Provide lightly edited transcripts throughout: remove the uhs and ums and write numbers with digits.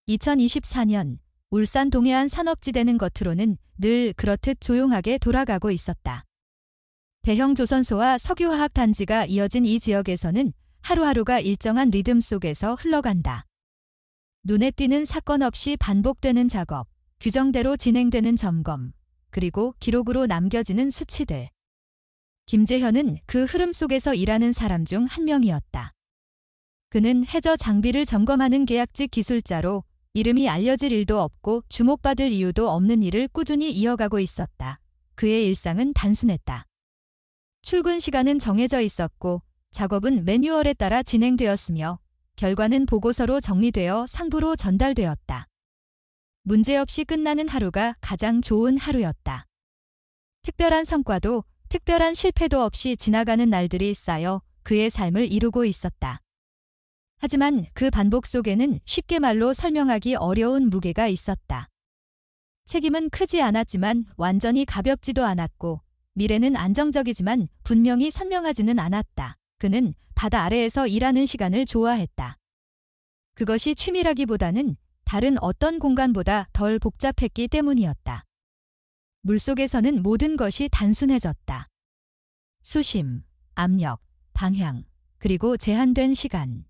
2024년 울산 동해안 산업지대는 겉으로는 늘 그렇듯 조용하게 돌아가고 있었다. 대형 조선소와 석유화학 단지가 이어진 이 지역에서는 하루하루가 일정한 리듬 속에서 흘러간다. 눈에 띄는 사건 없이 반복되는 작업, 규정대로 진행되는 점검, 그리고 기록으로 남겨지는 수치들. 김재현은 그 흐름 속에서 일하는 사람 중 한 명이었다. 그는 해저 장비를 점검하는 계약직 기술자로 이름이 알려질 일도 없고 주목받을 이유도 없는 일을 꾸준히 이어가고 있었다. 그의 일상은 단순했다. 출근 시간은 정해져 있었고 작업은 매뉴얼에 따라 진행되었으며 결과는 보고서로 정리되어 상부로 전달되었다. 문제없이 끝나는 하루가 가장 좋은 하루였다. 특별한 성과도 특별한 실패도 없이 지나가는 날들이 쌓여 그의 삶을 이루고 있었다. 하지만 그 반복 속에는 쉽게 말로 설명하기 어려운 무게가 있었다. 책임은 크지 않았지만 완전히 가볍지도 않았고 미래는 안정적이지만 분명히 선명하지는 않았다. 그는 바다 아래에서 일하는 시간을 좋아했다. 그것이 취미라기보다는 다른 어떤 공간보다 덜 복잡했기 때문이었다. 물속에서는 모든 것이 단순해졌다. 수심, 압력, 방향, 그리고 제한된 시간.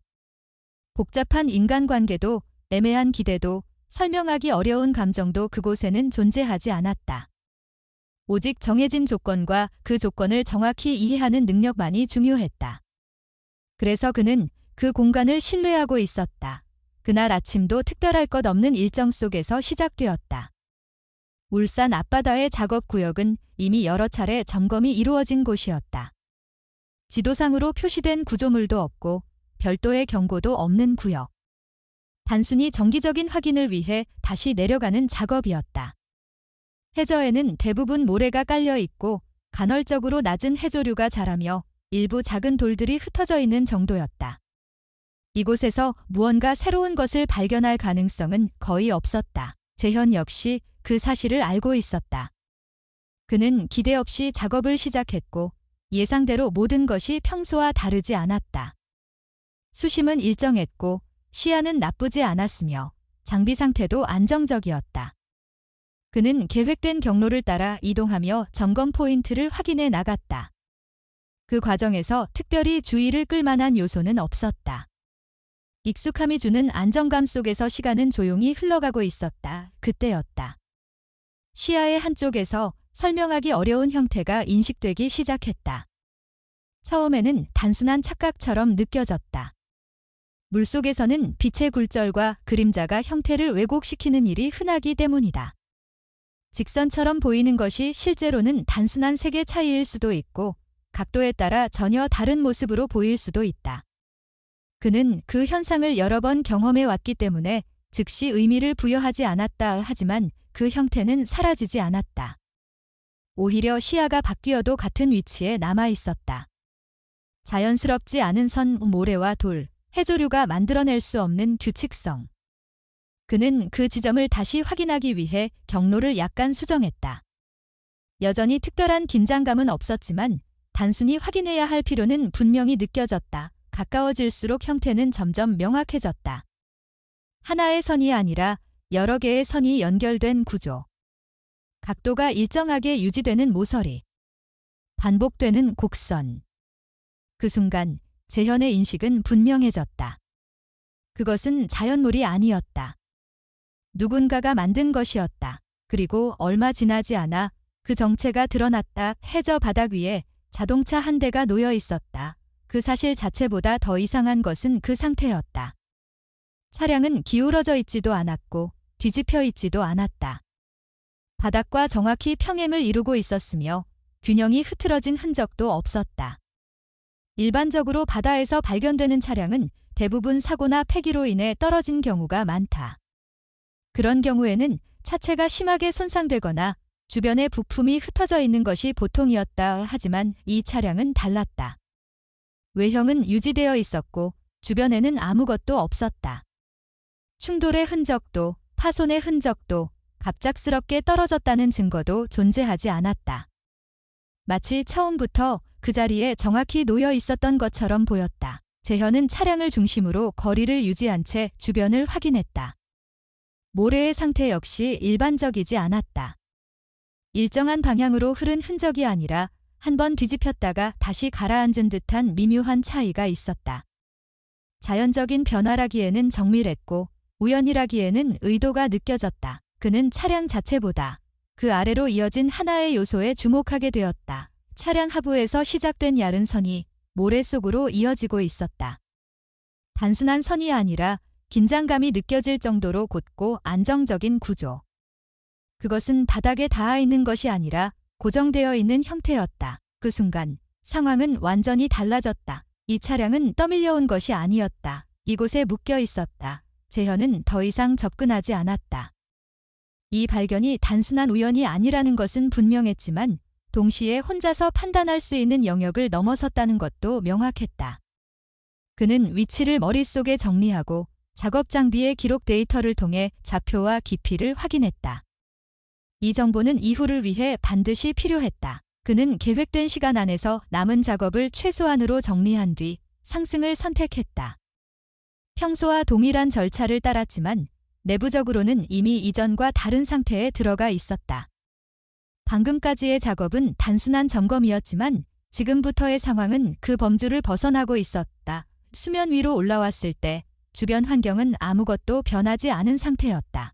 복잡한 인간관계도 애매한 기대도 설명하기 어려운 감정도 그곳에는 존재하지 않았다. 오직 정해진 조건과 그 조건을 정확히 이해하는 능력만이 중요했다. 그래서 그는 그 공간을 신뢰하고 있었다. 그날 아침도 특별할 것 없는 일정 속에서 시작되었다. 울산 앞바다의 작업구역은 이미 여러 차례 점검이 이루어진 곳이었다. 지도상으로 표시된 구조물도 없고 별도의 경고도 없는 구역. 단순히 정기적인 확인을 위해 다시 내려가는 작업이었다. 해저에는 대부분 모래가 깔려 있고 간헐적으로 낮은 해조류가 자라며 일부 작은 돌들이 흩어져 있는 정도였다. 이곳에서 무언가 새로운 것을 발견할 가능성은 거의 없었다. 재현 역시 그 사실을 알고 있었다. 그는 기대 없이 작업을 시작했고 예상대로 모든 것이 평소와 다르지 않았다. 수심은 일정했고 시야는 나쁘지 않았으며 장비 상태도 안정적이었다. 그는 계획된 경로를 따라 이동하며 점검 포인트를 확인해 나갔다. 그 과정에서 특별히 주의를 끌 만한 요소는 없었다. 익숙함이 주는 안정감 속에서 시간은 조용히 흘러가고 있었다. 그때였다. 시야의 한쪽에서 설명하기 어려운 형태가 인식되기 시작했다. 처음에는 단순한 착각처럼 느껴졌다. 물속에서는 빛의 굴절과 그림자가 형태를 왜곡시키는 일이 흔하기 때문이다. 직선처럼 보이는 것이 실제로는 단순한 색의 차이일 수도 있고 각도에 따라 전혀 다른 모습으로 보일 수도 있다. 그는 그 현상을 여러 번 경험해 왔기 때문에 즉시 의미를 부여하지 않았다. 하지만 그 형태는 사라지지 않았다. 오히려 시야가 바뀌어도 같은 위치에 남아 있었다. 자연스럽지 않은 선, 모래와 돌, 해조류가 만들어낼 수 없는 규칙성. 그는 그 지점을 다시 확인하기 위해 경로를 약간 수정했다. 여전히 특별한 긴장감은 없었지만 단순히 확인해야 할 필요는 분명히 느껴졌다. 가까워질수록 형태는 점점 명확해졌다. 하나의 선이 아니라 여러 개의 선이 연결된 구조. 각도가 일정하게 유지되는 모서리. 반복되는 곡선. 그 순간 재현의 인식은 분명해졌다. 그것은 자연물이 아니었다. 누군가가 만든 것이었다. 그리고 얼마 지나지 않아 그 정체가 드러났다. 해저 바닥 위에 자동차 한 대가 놓여 있었다. 그 사실 자체보다 더 이상한 것은 그 상태였다. 차량은 기울어져 있지도 않았고 뒤집혀 있지도 않았다. 바닥과 정확히 평행을 이루고 있었으며 균형이 흐트러진 흔적도 없었다. 일반적으로 바다에서 발견되는 차량은 대부분 사고나 폐기로 인해 떨어진 경우가 많다. 그런 경우에는 차체가 심하게 손상되거나 주변에 부품이 흩어져 있는 것이 보통이었다. 하지만 이 차량은 달랐다. 외형은 유지되어 있었고 주변에는 아무것도 없었다. 충돌의 흔적도 파손의 흔적도 갑작스럽게 떨어졌다는 증거도 존재하지 않았다. 마치 처음부터 그 자리에 정확히 놓여 있었던 것처럼 보였다. 재현은 차량을 중심으로 거리를 유지한 채 주변을 확인했다. 모래의 상태 역시 일반적이지 않았다. 일정한 방향으로 흐른 흔적이 아니라 한번 뒤집혔다가 다시 가라앉은 듯한 미묘한 차이가 있었다. 자연적인 변화라기에는 정밀했고 우연이라기에는 의도가 느껴졌다. 그는 차량 자체보다 그 아래로 이어진 하나의 요소에 주목하게 되었다. 차량 하부에서 시작된 얇은 선이 모래 속으로 이어지고 있었다. 단순한 선이 아니라 긴장감이 느껴질 정도로 곧고 안정적인 구조. 그것은 바닥에 닿아 있는 것이 아니라 고정되어 있는 형태였다. 그 순간 상황은 완전히 달라졌다. 이 차량은 떠밀려온 것이 아니었다. 이곳에 묶여 있었다. 재현은 더 이상 접근하지 않았다. 이 발견이 단순한 우연이 아니라는 것은 분명했지만 동시에 혼자서 판단할 수 있는 영역을 넘어섰다는 것도 명확했다. 그는 위치를 머릿속에 정리하고 작업 장비의 기록 데이터를 통해 좌표와 깊이를 확인했다. 이 정보는 이후를 위해 반드시 필요했다. 그는 계획된 시간 안에서 남은 작업을 최소한으로 정리한 뒤 상승을 선택했다. 평소와 동일한 절차를 따랐지만 내부적으로는 이미 이전과 다른 상태에 들어가 있었다. 방금까지의 작업은 단순한 점검이었지만 지금부터의 상황은 그 범주를 벗어나고 있었다. 수면 위로 올라왔을 때 주변 환경은 아무것도 변하지 않은 상태였다.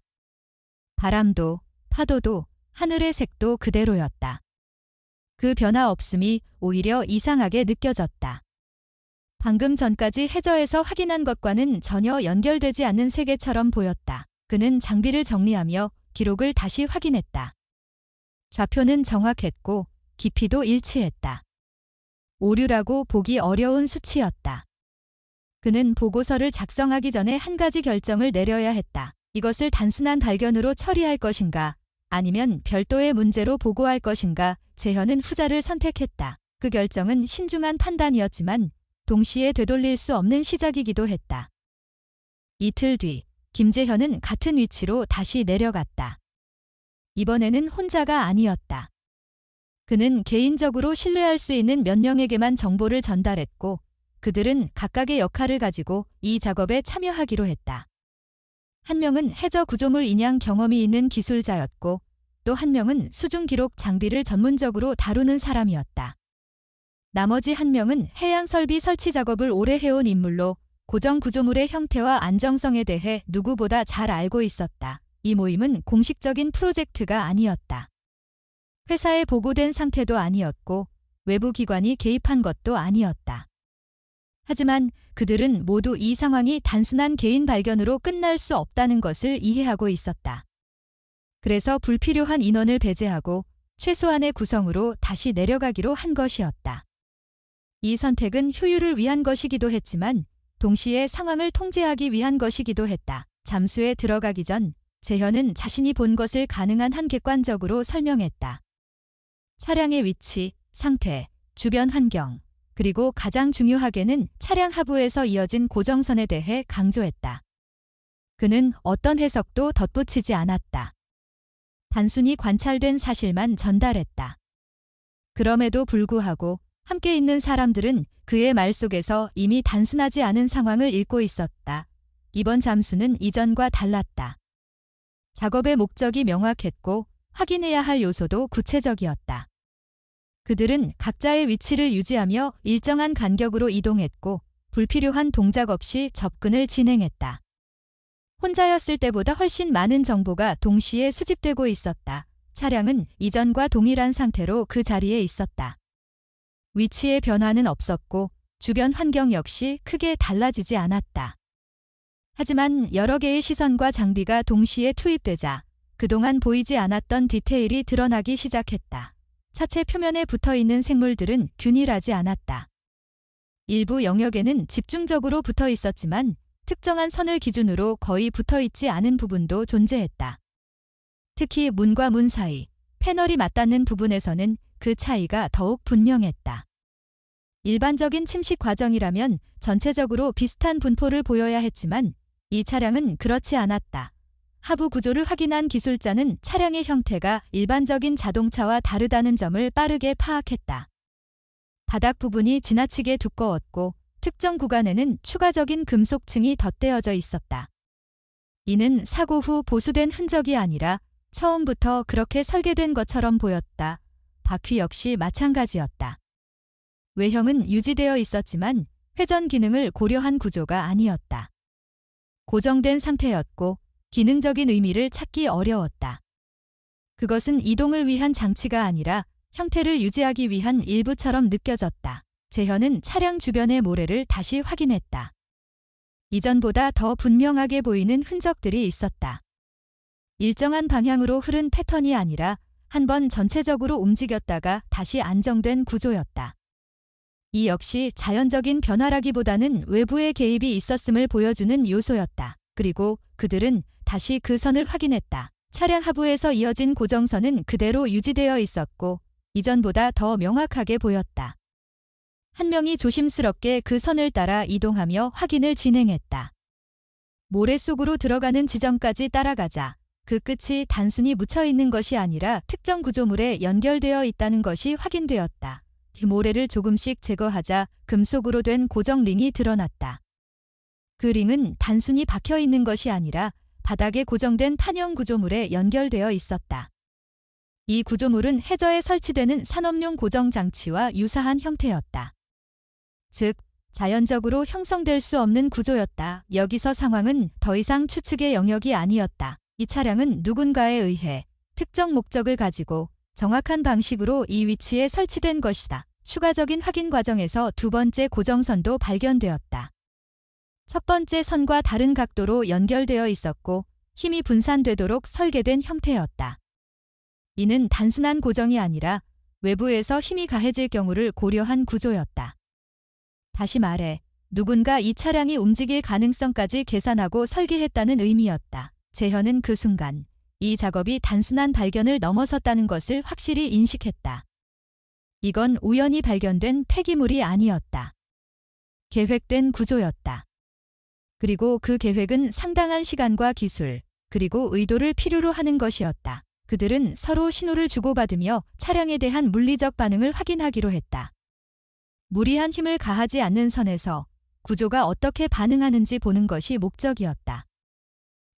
바람도, 파도도, 하늘의 색도 그대로였다. 그 변화 없음이 오히려 이상하게 느껴졌다. 방금 전까지 해저에서 확인한 것과는 전혀 연결되지 않는 세계처럼 보였다. 그는 장비를 정리하며 기록을 다시 확인했다. 좌표는 정확했고 깊이도 일치했다. 오류라고 보기 어려운 수치였다. 그는 보고서를 작성하기 전에 한 가지 결정을 내려야 했다. 이것을 단순한 발견으로 처리할 것인가, 아니면 별도의 문제로 보고할 것인가. 재현은 후자를 선택했다. 그 결정은 신중한 판단이었지만 동시에 되돌릴 수 없는 시작이기도 했다. 이틀 뒤, 김재현은 같은 위치로 다시 내려갔다. 이번에는 혼자가 아니었다. 그는 개인적으로 신뢰할 수 있는 몇 명에게만 정보를 전달했고 그들은 각각의 역할을 가지고 이 작업에 참여하기로 했다. 한 명은 해저 구조물 인양 경험이 있는 기술자였고 또 한 명은 수중 기록 장비를 전문적으로 다루는 사람이었다. 나머지 한 명은 해양 설비 설치 작업을 오래 해온 인물로 고정 구조물의 형태와 안정성에 대해 누구보다 잘 알고 있었다. 이 모임은 공식적인 프로젝트가 아니었다. 회사에 보고된 상태도 아니었고 외부 기관이 개입한 것도 아니었다. 하지만 그들은 모두 이 상황이 단순한 개인 발견으로 끝날 수 없다는 것을 이해하고 있었다. 그래서 불필요한 인원을 배제하고 최소한의 구성으로 다시 내려가기로 한 것이었다. 이 선택은 효율을 위한 것이기도 했지만 동시에 상황을 통제하기 위한 것이기도 했다. 잠수에 들어가기 전 재현은 자신이 본 것을 가능한 한 객관적으로 설명했다. 차량의 위치, 상태, 주변 환경, 그리고 가장 중요하게는 차량 하부에서 이어진 고정선에 대해 강조했다. 그는 어떤 해석도 덧붙이지 않았다. 단순히 관찰된 사실만 전달했다. 그럼에도 불구하고 함께 있는 사람들은 그의 말 속에서 이미 단순하지 않은 상황을 읽고 있었다. 이번 잠수는 이전과 달랐다. 작업의 목적이 명확했고 확인해야 할 요소도 구체적이었다. 그들은 각자의 위치를 유지하며 일정한 간격으로 이동했고 불필요한 동작 없이 접근을 진행했다. 혼자였을 때보다 훨씬 많은 정보가 동시에 수집되고 있었다. 차량은 이전과 동일한 상태로 그 자리에 있었다. 위치의 변화는 없었고 주변 환경 역시 크게 달라지지 않았다. 하지만 여러 개의 시선과 장비가 동시에 투입되자 그동안 보이지 않았던 디테일이 드러나기 시작했다. 차체 표면에 붙어있는 생물들은 균일하지 않았다. 일부 영역에는 집중적으로 붙어 있었지만 특정한 선을 기준으로 거의 붙어있지 않은 부분도 존재했다. 특히 문과 문 사이, 패널이 맞닿는 부분에서는 그 차이가 더욱 분명했다. 일반적인 침식 과정이라면 전체적으로 비슷한 분포를 보여야 했지만 이 차량은 그렇지 않았다. 하부 구조를 확인한 기술자는 차량의 형태가 일반적인 자동차와 다르다는 점을 빠르게 파악했다. 바닥 부분이 지나치게 두꺼웠고 특정 구간에는 추가적인 금속층이 덧대어져 있었다. 이는 사고 후 보수된 흔적이 아니라 처음부터 그렇게 설계된 것처럼 보였다. 바퀴 역시 마찬가지였다. 외형은 유지되어 있었지만 회전 기능을 고려한 구조가 아니었다. 고정된 상태였고 기능적인 의미를 찾기 어려웠다. 그것은 이동을 위한 장치가 아니라 형태를 유지하기 위한 일부처럼 느껴졌다. 재현은 차량 주변의 모래를 다시 확인했다. 이전보다 더 분명하게 보이는 흔적들이 있었다. 일정한 방향으로 흐른 패턴이 아니라 한 번 전체적으로 움직였다가 다시 안정된 구조였다. 이 역시 자연적인 변화라기보다는 외부의 개입이 있었음을 보여주는 요소였다. 그리고 그들은 다시 그 선을 확인했다. 차량 하부에서 이어진 고정선은 그대로 유지되어 있었고 이전보다 더 명확하게 보였다. 한 명이 조심스럽게 그 선을 따라 이동하며 확인을 진행했다. 모래 속으로 들어가는 지점까지 따라가자 그 끝이 단순히 묻혀있는 것이 아니라 특정 구조물에 연결되어 있다는 것이 확인되었다. 모래를 조금씩 제거하자 금속으로 된 고정 링이 드러났다. 그 링은 단순히 박혀있는 것이 아니라 바닥에 고정된 판형 구조물에 연결되어 있었다. 이 구조물은 해저에 설치되는 산업용 고정 장치와 유사한 형태였다. 즉, 자연적으로 형성될 수 없는 구조였다. 여기서 상황은 더 이상 추측의 영역이 아니었다. 이 차량은 누군가에 의해 특정 목적을 가지고 정확한 방식으로 이 위치에 설치된 것이다. 추가적인 확인 과정에서 두 번째 고정선도 발견되었다. 첫 번째 선과 다른 각도로 연결되어 있었고 힘이 분산되도록 설계된 형태였다. 이는 단순한 고정이 아니라 외부에서 힘이 가해질 경우를 고려한 구조였다. 다시 말해, 누군가 이 차량이 움직일 가능성까지 계산하고 설계했다는 의미였다. 재현은 그 순간 이 작업이 단순한 발견을 넘어섰다는 것을 확실히 인식했다. 이건 우연히 발견된 폐기물이 아니었다. 계획된 구조였다. 그리고 그 계획은 상당한 시간과 기술, 그리고 의도를 필요로 하는 것이었다. 그들은 서로 신호를 주고받으며 차량에 대한 물리적 반응을 확인하기로 했다. 무리한 힘을 가하지 않는 선에서 구조가 어떻게 반응하는지 보는 것이 목적이었다.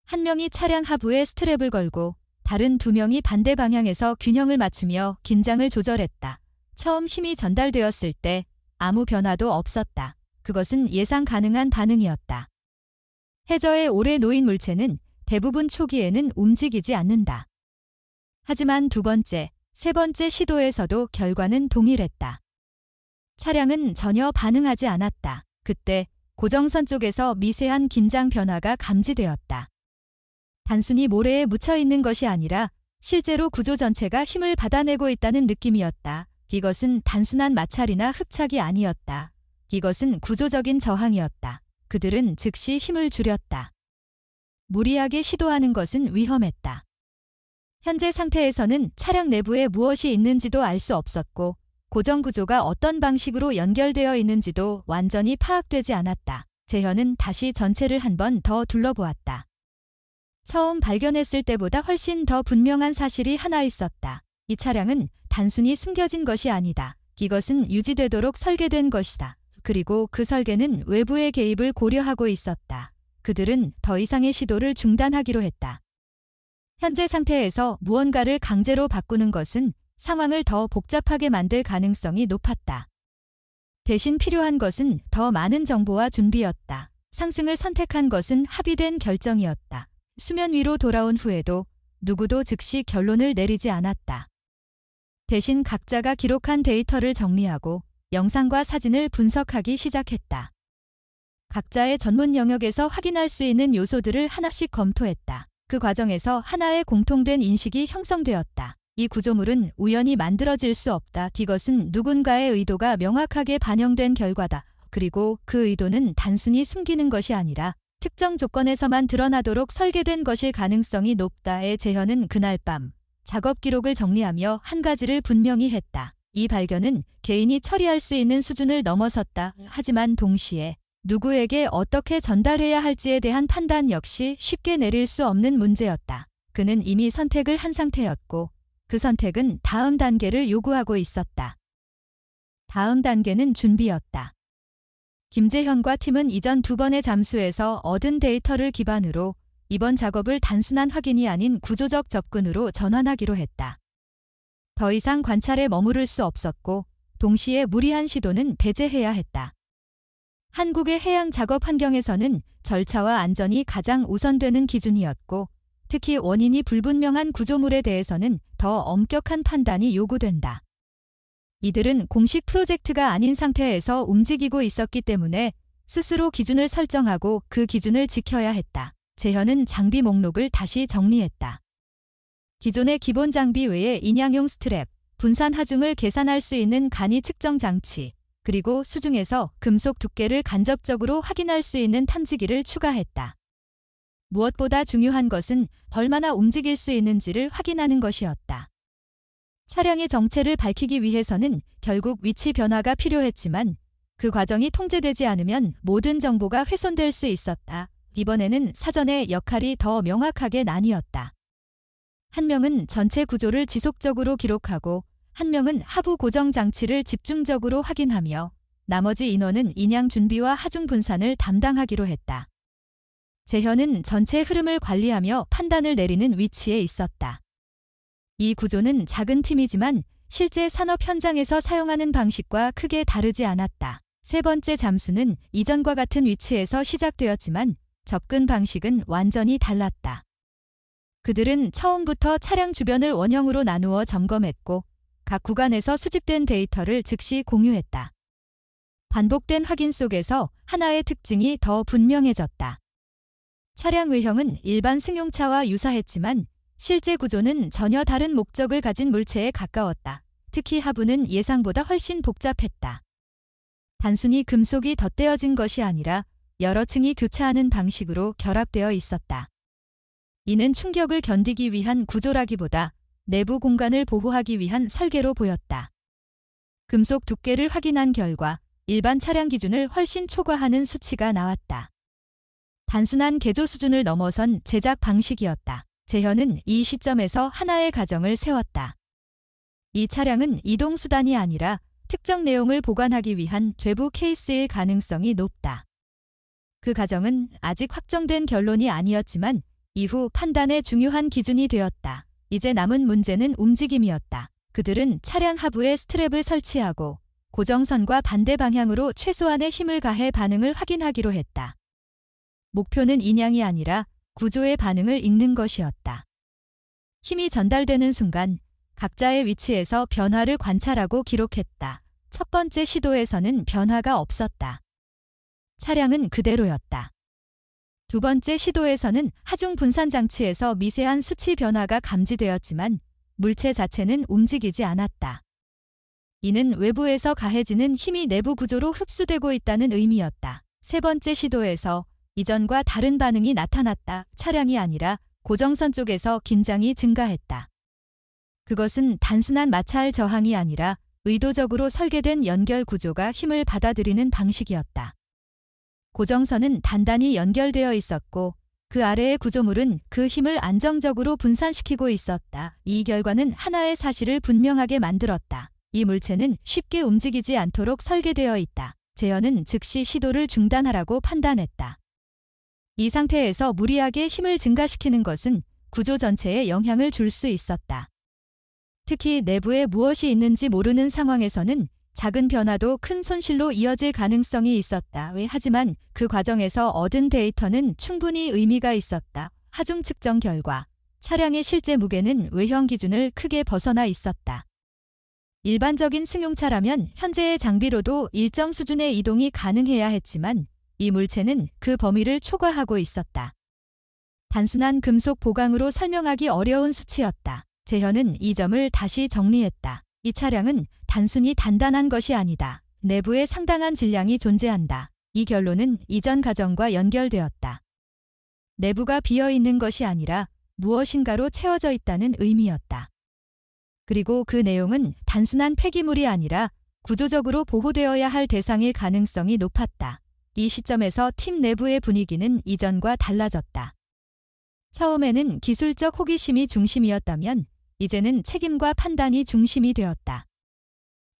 한 명이 차량 하부에 스트랩을 걸고 다른 두 명이 반대 방향에서 균형을 맞추며 긴장을 조절했다. 처음 힘이 전달되었을 때 아무 변화도 없었다. 그것은 예상 가능한 반응이었다. 해저에 오래 놓인 물체는 대부분 초기에는 움직이지 않는다. 하지만 두 번째, 세 번째 시도에서도 결과는 동일했다. 차량은 전혀 반응하지 않았다. 그때 고정선 쪽에서 미세한 긴장 변화가 감지되었다. 단순히 모래에 묻혀 있는 것이 아니라 실제로 구조 전체가 힘을 받아내고 있다는 느낌이었다. 이것은 단순한 마찰이나 흡착이 아니었다. 이것은 구조적인 저항이었다. 그들은 즉시 힘을 줄였다. 무리하게 시도하는 것은 위험했다. 현재 상태에서는 차량 내부에 무엇이 있는지도 알 수 없었고 고정 구조가 어떤 방식으로 연결되어 있는지도 완전히 파악되지 않았다. 재현은 다시 전체를 한 번 더 둘러보았다. 처음 발견했을 때보다 훨씬 더 분명한 사실이 하나 있었다. 이 차량은 단순히 숨겨진 것이 아니다. 이것은 유지되도록 설계된 것이다. 그리고 그 설계는 외부의 개입을 고려하고 있었다. 그들은 더 이상의 시도를 중단하기로 했다. 현재 상태에서 무언가를 강제로 바꾸는 것은 상황을 더 복잡하게 만들 가능성이 높았다. 대신 필요한 것은 더 많은 정보와 준비였다. 상승을 선택한 것은 합의된 결정이었다. 수면 위로 돌아온 후에도 누구도 즉시 결론을 내리지 않았다. 대신 각자가 기록한 데이터를 정리하고 영상과 사진을 분석하기 시작했다. 각자의 전문 영역에서 확인할 수 있는 요소들을 하나씩 검토했다. 그 과정에서 하나의 공통된 인식이 형성되었다. 이 구조물은 우연히 만들어질 수 없다. 이것은 누군가의 의도가 명확하게 반영된 결과다. 그리고 그 의도는 단순히 숨기는 것이 아니라 특정 조건에서만 드러나도록 설계된 것일 가능성이 높다의 재현은 그날 밤 작업 기록을 정리하며 한 가지를 분명히 했다. 이 발견은 개인이 처리할 수 있는 수준을 넘어섰다. 하지만 동시에 누구에게 어떻게 전달해야 할지에 대한 판단 역시 쉽게 내릴 수 없는 문제였다. 그는 이미 선택을 한 상태였고 그 선택은 다음 단계를 요구하고 있었다. 다음 단계는 준비였다. 김재현과 팀은 이전 두 번의 잠수에서 얻은 데이터를 기반으로 이번 작업을 단순한 확인이 아닌 구조적 접근으로 전환하기로 했다. 더 이상 관찰에 머무를 수 없었고 동시에 무리한 시도는 배제해야 했다. 한국의 해양 작업 환경에서는 절차와 안전이 가장 우선되는 기준이었고 특히 원인이 불분명한 구조물에 대해서는 더 엄격한 판단이 요구된다. 이들은 공식 프로젝트가 아닌 상태에서 움직이고 있었기 때문에 스스로 기준을 설정하고 그 기준을 지켜야 했다. 재현은 장비 목록을 다시 정리했다. 기존의 기본 장비 외에 인양용 스트랩, 분산 하중을 계산할 수 있는 간이 측정 장치, 그리고 수중에서 금속 두께를 간접적으로 확인할 수 있는 탐지기를 추가했다. 무엇보다 중요한 것은 얼마나 움직일 수 있는지를 확인하는 것이었다. 차량의 정체를 밝히기 위해서는 결국 위치 변화가 필요했지만 그 과정이 통제되지 않으면 모든 정보가 훼손될 수 있었다. 이번에는 사전에 역할이 더 명확하게 나뉘었다. 한 명은 전체 구조를 지속적으로 기록하고 한 명은 하부 고정 장치를 집중적으로 확인하며 나머지 인원은 인양 준비와 하중 분산을 담당하기로 했다. 재현은 전체 흐름을 관리하며 판단을 내리는 위치에 있었다. 이 구조는 작은 팀이지만 실제 산업 현장에서 사용하는 방식과 크게 다르지 않았다. 세 번째 잠수는 이전과 같은 위치에서 시작되었지만 접근 방식은 완전히 달랐다. 그들은 처음부터 차량 주변을 원형으로 나누어 점검했고 각 구간에서 수집된 데이터를 즉시 공유했다. 반복된 확인 속에서 하나의 특징이 더 분명해졌다. 차량 외형은 일반 승용차와 유사했지만 실제 구조는 전혀 다른 목적을 가진 물체에 가까웠다. 특히 하부는 예상보다 훨씬 복잡했다. 단순히 금속이 덧대어진 것이 아니라 여러 층이 교차하는 방식으로 결합되어 있었다. 이는 충격을 견디기 위한 구조라기보다 내부 공간을 보호하기 위한 설계로 보였다. 금속 두께를 확인한 결과 일반 차량 기준을 훨씬 초과하는 수치가 나왔다. 단순한 개조 수준을 넘어선 제작 방식이었다. 재현은 이 시점에서 하나의 가정을 세웠다. 이 차량은 이동수단이 아니라 특정 내용을 보관하기 위한 죄부 케이스일 가능성이 높다. 그 가정은 아직 확정된 결론이 아니었지만 이후 판단의 중요한 기준이 되었다. 이제 남은 문제는 움직임이었다. 그들은 차량 하부에 스트랩을 설치하고 고정선과 반대 방향으로 최소한의 힘을 가해 반응을 확인하기로 했다. 목표는 인양이 아니라 구조의 반응을 읽는 것이었다. 힘이 전달되는 순간 각자의 위치에서 변화를 관찰하고 기록했다. 첫 번째 시도에서는 변화가 없었다. 차량은 그대로였다. 두 번째 시도에서는 하중 분산 장치에서 미세한 수치 변화가 감지되었지만 물체 자체는 움직이지 않았다. 이는 외부에서 가해지는 힘이 내부 구조로 흡수되고 있다는 의미였다. 세 번째 시도에서 이전과 다른 반응이 나타났다. 차량이 아니라 고정선 쪽에서 긴장이 증가했다. 그것은 단순한 마찰 저항이 아니라 의도적으로 설계된 연결 구조가 힘을 받아들이는 방식이었다. 고정선은 단단히 연결되어 있었고 그 아래의 구조물은 그 힘을 안정적으로 분산시키고 있었다. 이 결과는 하나의 사실을 분명하게 만들었다. 이 물체는 쉽게 움직이지 않도록 설계되어 있다. 재현은 즉시 시도를 중단하라고 판단했다. 이 상태에서 무리하게 힘을 증가시키는 것은 구조 전체에 영향을 줄 수 있었다. 특히 내부에 무엇이 있는지 모르는 상황에서는 작은 변화도 큰 손실로 이어질 가능성이 있었다. 하지만 그 과정에서 얻은 데이터는 충분히 의미가 있었다. 하중 측정 결과 차량의 실제 무게는 외형 기준을 크게 벗어나 있었다. 일반적인 승용차라면 현재의 장비로도 일정 수준의 이동이 가능해야 했지만 이 물체는 그 범위를 초과하고 있었다. 단순한 금속 보강으로 설명하기 어려운 수치였다. 재현은 이 점을 다시 정리했다. 이 차량은 단순히 단단한 것이 아니다. 내부에 상당한 질량이 존재한다. 이 결론은 이전 가정과 연결되었다. 내부가 비어있는 것이 아니라 무엇인가로 채워져 있다는 의미였다. 그리고 그 내용은 단순한 폐기물이 아니라 구조적으로 보호되어야 할 대상일 가능성이 높았다. 이 시점에서 팀 내부의 분위기는 이전과 달라졌다. 처음에는 기술적 호기심이 중심이었다면 이제는 책임과 판단이 중심이 되었다.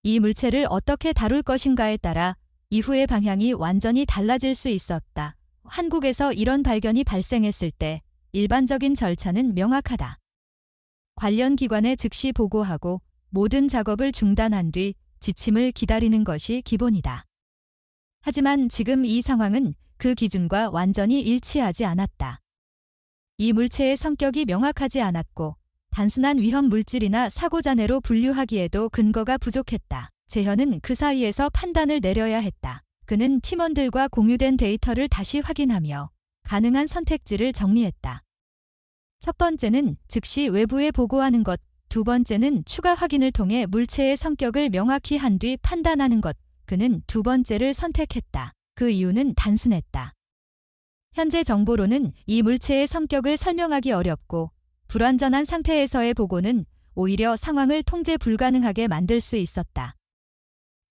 이 물체를 어떻게 다룰 것인가에 따라 이후의 방향이 완전히 달라질 수 있었다. 한국에서 이런 발견이 발생했을 때 일반적인 절차는 명확하다. 관련 기관에 즉시 보고하고 모든 작업을 중단한 뒤 지침을 기다리는 것이 기본이다. 하지만 지금 이 상황은 그 기준과 완전히 일치하지 않았다. 이 물체의 성격이 명확하지 않았고 단순한 위험 물질이나 사고 잔해로 분류하기에도 근거가 부족했다. 재현은 그 사이에서 판단을 내려야 했다. 그는 팀원들과 공유된 데이터를 다시 확인하며 가능한 선택지를 정리했다. 첫 번째는 즉시 외부에 보고하는 것, 두 번째는 추가 확인을 통해 물체의 성격을 명확히 한 뒤 판단하는 것. 그는 두 번째를 선택했다. 그 이유는 단순했다. 현재 정보로는 이 물체의 성격을 설명하기 어렵고 불완전한 상태에서의 보고는 오히려 상황을 통제 불가능하게 만들 수 있었다.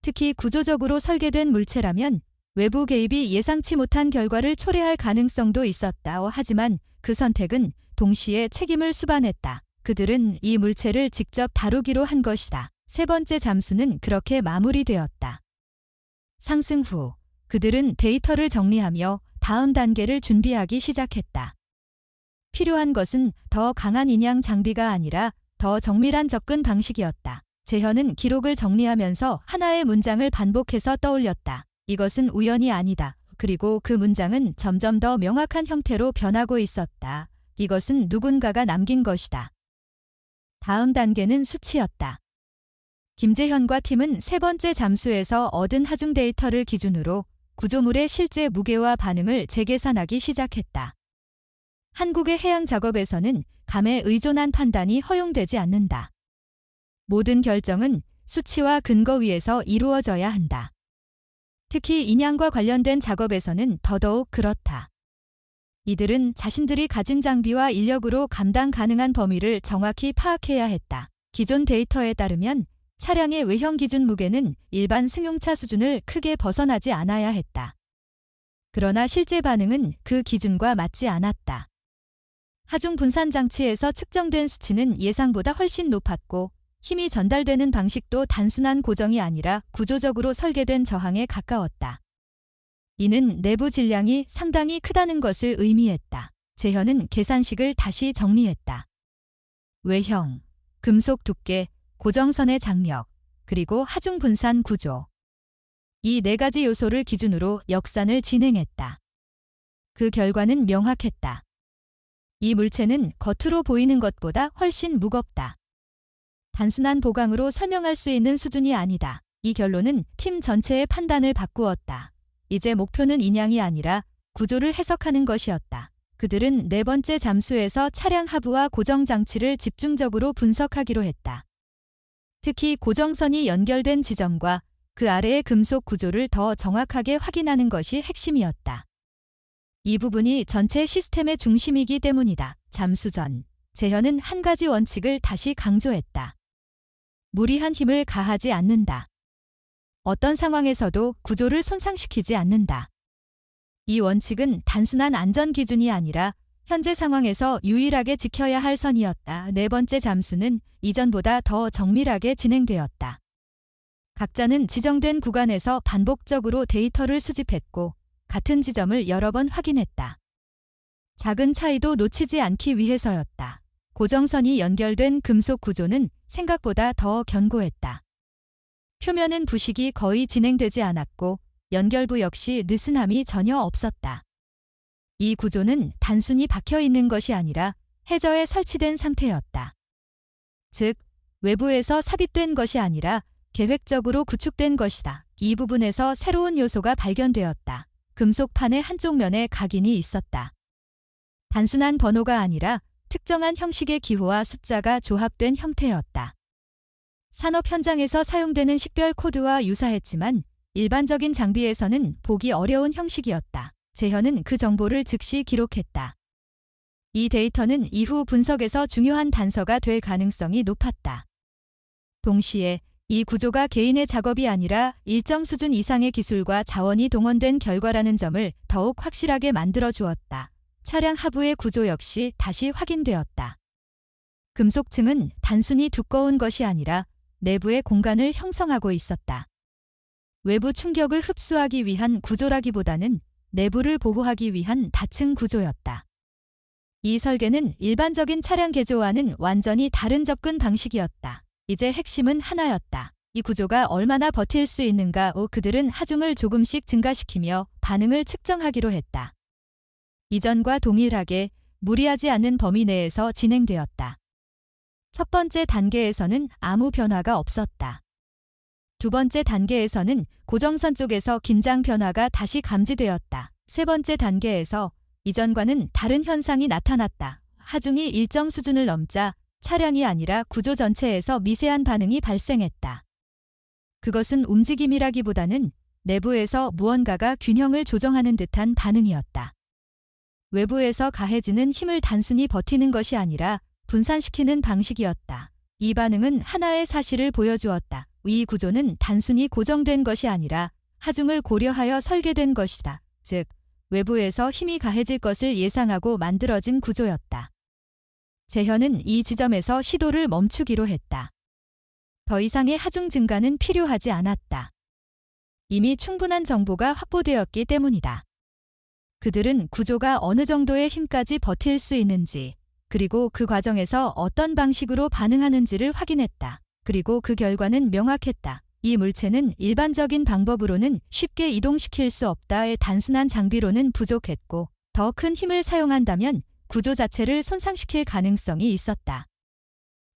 특히 구조적으로 설계된 물체라면 외부 개입이 예상치 못한 결과를 초래할 가능성도 있었다. 하지만 그 선택은 동시에 책임을 수반했다. 그들은 이 물체를 직접 다루기로 한 것이다. 세 번째 잠수는 그렇게 마무리되었다. 상승 후 그들은 데이터를 정리하며 다음 단계를 준비하기 시작했다. 필요한 것은 더 강한 인양 장비가 아니라 더 정밀한 접근 방식이었다. 재현은 기록을 정리하면서 하나의 문장을 반복해서 떠올렸다. 이것은 우연이 아니다. 그리고 그 문장은 점점 더 명확한 형태로 변하고 있었다. 이것은 누군가가 남긴 것이다. 다음 단계는 수치였다. 김재현과 팀은 세 번째 잠수에서 얻은 하중 데이터를 기준으로 구조물의 실제 무게와 반응을 재계산하기 시작했다. 한국의 해양 작업에서는 감에 의존한 판단이 허용되지 않는다. 모든 결정은 수치와 근거 위에서 이루어져야 한다. 특히 인양과 관련된 작업에서는 더더욱 그렇다. 이들은 자신들이 가진 장비와 인력으로 감당 가능한 범위를 정확히 파악해야 했다. 기존 데이터에 따르면 차량의 외형 기준 무게는 일반 승용차 수준을 크게 벗어나지 않아야 했다. 그러나 실제 반응은 그 기준과 맞지 않았다. 하중 분산 장치에서 측정된 수치는 예상보다 훨씬 높았고 힘이 전달되는 방식도 단순한 고정이 아니라 구조적으로 설계된 저항에 가까웠다. 이는 내부 질량이 상당히 크다는 것을 의미했다. 재현은 계산식을 다시 정리했다. 외형, 금속 두께, 고정선의 장력, 그리고 하중 분산 구조. 이 네 가지 요소를 기준으로 역산을 진행했다. 그 결과는 명확했다. 이 물체는 겉으로 보이는 것보다 훨씬 무겁다. 단순한 보강으로 설명할 수 있는 수준이 아니다. 이 결론은 팀 전체의 판단을 바꾸었다. 이제 목표는 인양이 아니라 구조를 해석하는 것이었다. 그들은 네 번째 잠수에서 차량 하부와 고정 장치를 집중적으로 분석하기로 했다. 특히 고정선이 연결된 지점과 그 아래의 금속 구조를 더 정확하게 확인하는 것이 핵심이었다. 이 부분이 전체 시스템의 중심이기 때문이다. 잠수 전, 재현은 한 가지 원칙을 다시 강조했다. 무리한 힘을 가하지 않는다. 어떤 상황에서도 구조를 손상시키지 않는다. 이 원칙은 단순한 안전 기준이 아니라 현재 상황에서 유일하게 지켜야 할 선이었다. 네 번째 잠수는 이전보다 더 정밀하게 진행되었다. 각자는 지정된 구간에서 반복적으로 데이터를 수집했고 같은 지점을 여러 번 확인했다. 작은 차이도 놓치지 않기 위해서였다. 고정선이 연결된 금속 구조는 생각보다 더 견고했다. 표면은 부식이 거의 진행되지 않았고 연결부 역시 느슨함이 전혀 없었다. 이 구조는 단순히 박혀 있는 것이 아니라 해저에 설치된 상태였다. 즉, 외부에서 삽입된 것이 아니라 계획적으로 구축된 것이다. 이 부분에서 새로운 요소가 발견되었다. 금속판의 한쪽 면에 각인이 있었다. 단순한 번호가 아니라 특정한 형식의 기호와 숫자가 조합된 형태였다. 산업 현장에서 사용되는 식별 코드와 유사했지만 일반적인 장비에서는 보기 어려운 형식이었다. 재현은 그 정보를 즉시 기록했다. 이 데이터는 이후 분석에서 중요한 단서가 될 가능성이 높았다. 동시에 이 구조가 개인의 작업이 아니라 일정 수준 이상의 기술과 자원이 동원된 결과라는 점을 더욱 확실하게 만들어 주었다. 차량 하부의 구조 역시 다시 확인되었다. 금속층은 단순히 두꺼운 것이 아니라 내부의 공간을 형성하고 있었다. 외부 충격을 흡수하기 위한 구조라기보다는 내부를 보호하기 위한 다층 구조였다. 이 설계는 일반적인 차량 개조와는 완전히 다른 접근 방식이었다. 이제 핵심은 하나였다. 이 구조가 얼마나 버틸 수 있는가. 그들은 하중을 조금씩 증가시키며 반응을 측정하기로 했다. 이전과 동일하게 무리하지 않는 범위 내에서 진행되었다. 첫 번째 단계에서는 아무 변화가 없었다. 두 번째 단계에서는 고정선 쪽에서 긴장 변화가 다시 감지되었다. 세 번째 단계에서 이전과는 다른 현상이 나타났다. 하중이 일정 수준을 넘자 차량이 아니라 구조 전체에서 미세한 반응이 발생했다. 그것은 움직임이라기보다는 내부에서 무언가가 균형을 조정하는 듯한 반응이었다. 외부에서 가해지는 힘을 단순히 버티는 것이 아니라 분산시키는 방식이었다. 이 반응은 하나의 사실을 보여주었다. 이 구조는 단순히 고정된 것이 아니라 하중을 고려하여 설계된 것이다. 즉, 외부에서 힘이 가해질 것을 예상하고 만들어진 구조였다. 재현은 이 지점에서 시도를 멈추기로 했다. 더 이상의 하중 증가는 필요하지 않았다. 이미 충분한 정보가 확보되었기 때문이다. 그들은 구조가 어느 정도의 힘까지 버틸 수 있는지, 그리고 그 과정에서 어떤 방식으로 반응하는지를 확인했다. 그리고 그 결과는 명확했다. 이 물체는 일반적인 방법으로는 쉽게 이동시킬 수 없다의 단순한 장비로는 부족했고, 더 큰 힘을 사용한다면 구조 자체를 손상시킬 가능성이 있었다.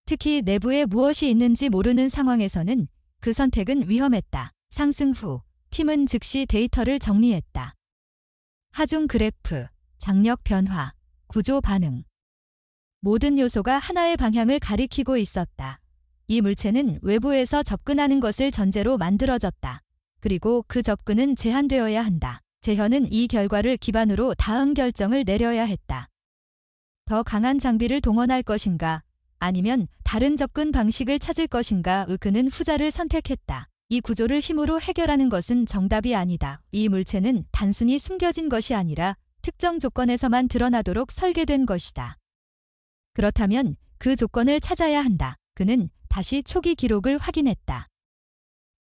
특히 내부에 무엇이 있는지 모르는 상황에서는 그 선택은 위험했다. 상승 후 팀은 즉시 데이터를 정리했다. 하중 그래프, 장력 변화, 구조 반응. 모든 요소가 하나의 방향을 가리키고 있었다. 이 물체는 외부에서 접근하는 것을 전제로 만들어졌다. 그리고 그 접근은 제한되어야 한다. 재현은 이 결과를 기반으로 다음 결정을 내려야 했다. 더 강한 장비를 동원할 것인가, 아니면 다른 접근 방식을 찾을 것인가. 그는 후자를 선택했다. 이 구조를 힘으로 해결하는 것은 정답이 아니다. 이 물체는 단순히 숨겨진 것이 아니라 특정 조건에서만 드러나도록 설계된 것이다. 그렇다면 그 조건을 찾아야 한다. 그는 다시 초기 기록을 확인했다.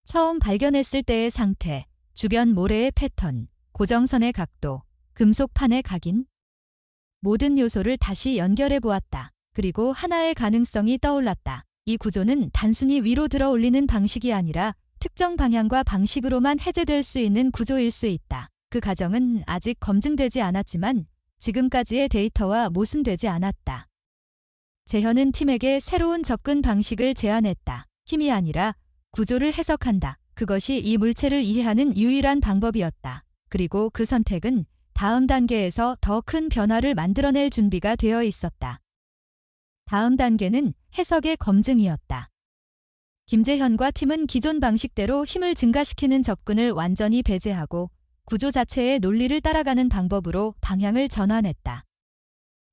처음 발견했을 때의 상태, 주변 모래의 패턴, 고정선의 각도, 금속판의 각인. 모든 요소를 다시 연결해 보았다. 그리고 하나의 가능성이 떠올랐다. 이 구조는 단순히 위로 들어 올리는 방식이 아니라 특정 방향과 방식으로만 해제될 수 있는 구조일 수 있다. 그 가정은 아직 검증되지 않았지만 지금까지의 데이터와 모순되지 않았다. 재현은 팀에게 새로운 접근 방식을 제안했다. 힘이 아니라 구조를 해석한다. 그것이 이 물체를 이해하는 유일한 방법이었다. 그리고 그 선택은 다음 단계에서 더 큰 변화를 만들어낼 준비가 되어 있었다. 다음 단계는 해석의 검증이었다. 김재현과 팀은 기존 방식대로 힘을 증가시키는 접근을 완전히 배제하고 구조 자체의 논리를 따라가는 방법으로 방향을 전환했다.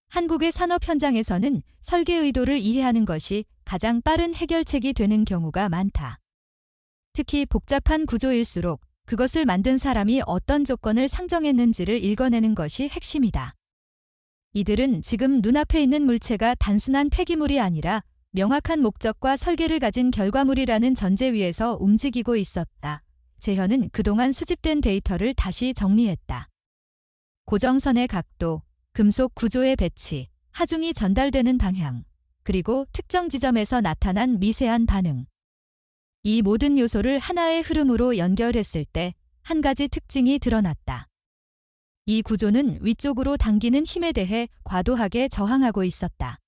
한국의 산업 현장에서는 설계 의도를 이해하는 것이 가장 빠른 해결책이 되는 경우가 많다. 특히 복잡한 구조일수록 그것을 만든 사람이 어떤 조건을 상정했는지를 읽어내는 것이 핵심이다. 이들은 지금 눈앞에 있는 물체가 단순한 폐기물이 아니라 명확한 목적과 설계를 가진 결과물이라는 전제 위에서 움직이고 있었다. 재현은 그동안 수집된 데이터를 다시 정리했다. 고정선의 각도, 금속 구조의 배치, 하중이 전달되는 방향, 그리고 특정 지점에서 나타난 미세한 반응. 이 모든 요소를 하나의 흐름으로 연결했을 때 한 가지 특징이 드러났다. 이 구조는 위쪽으로 당기는 힘에 대해 과도하게 저항하고 있었다.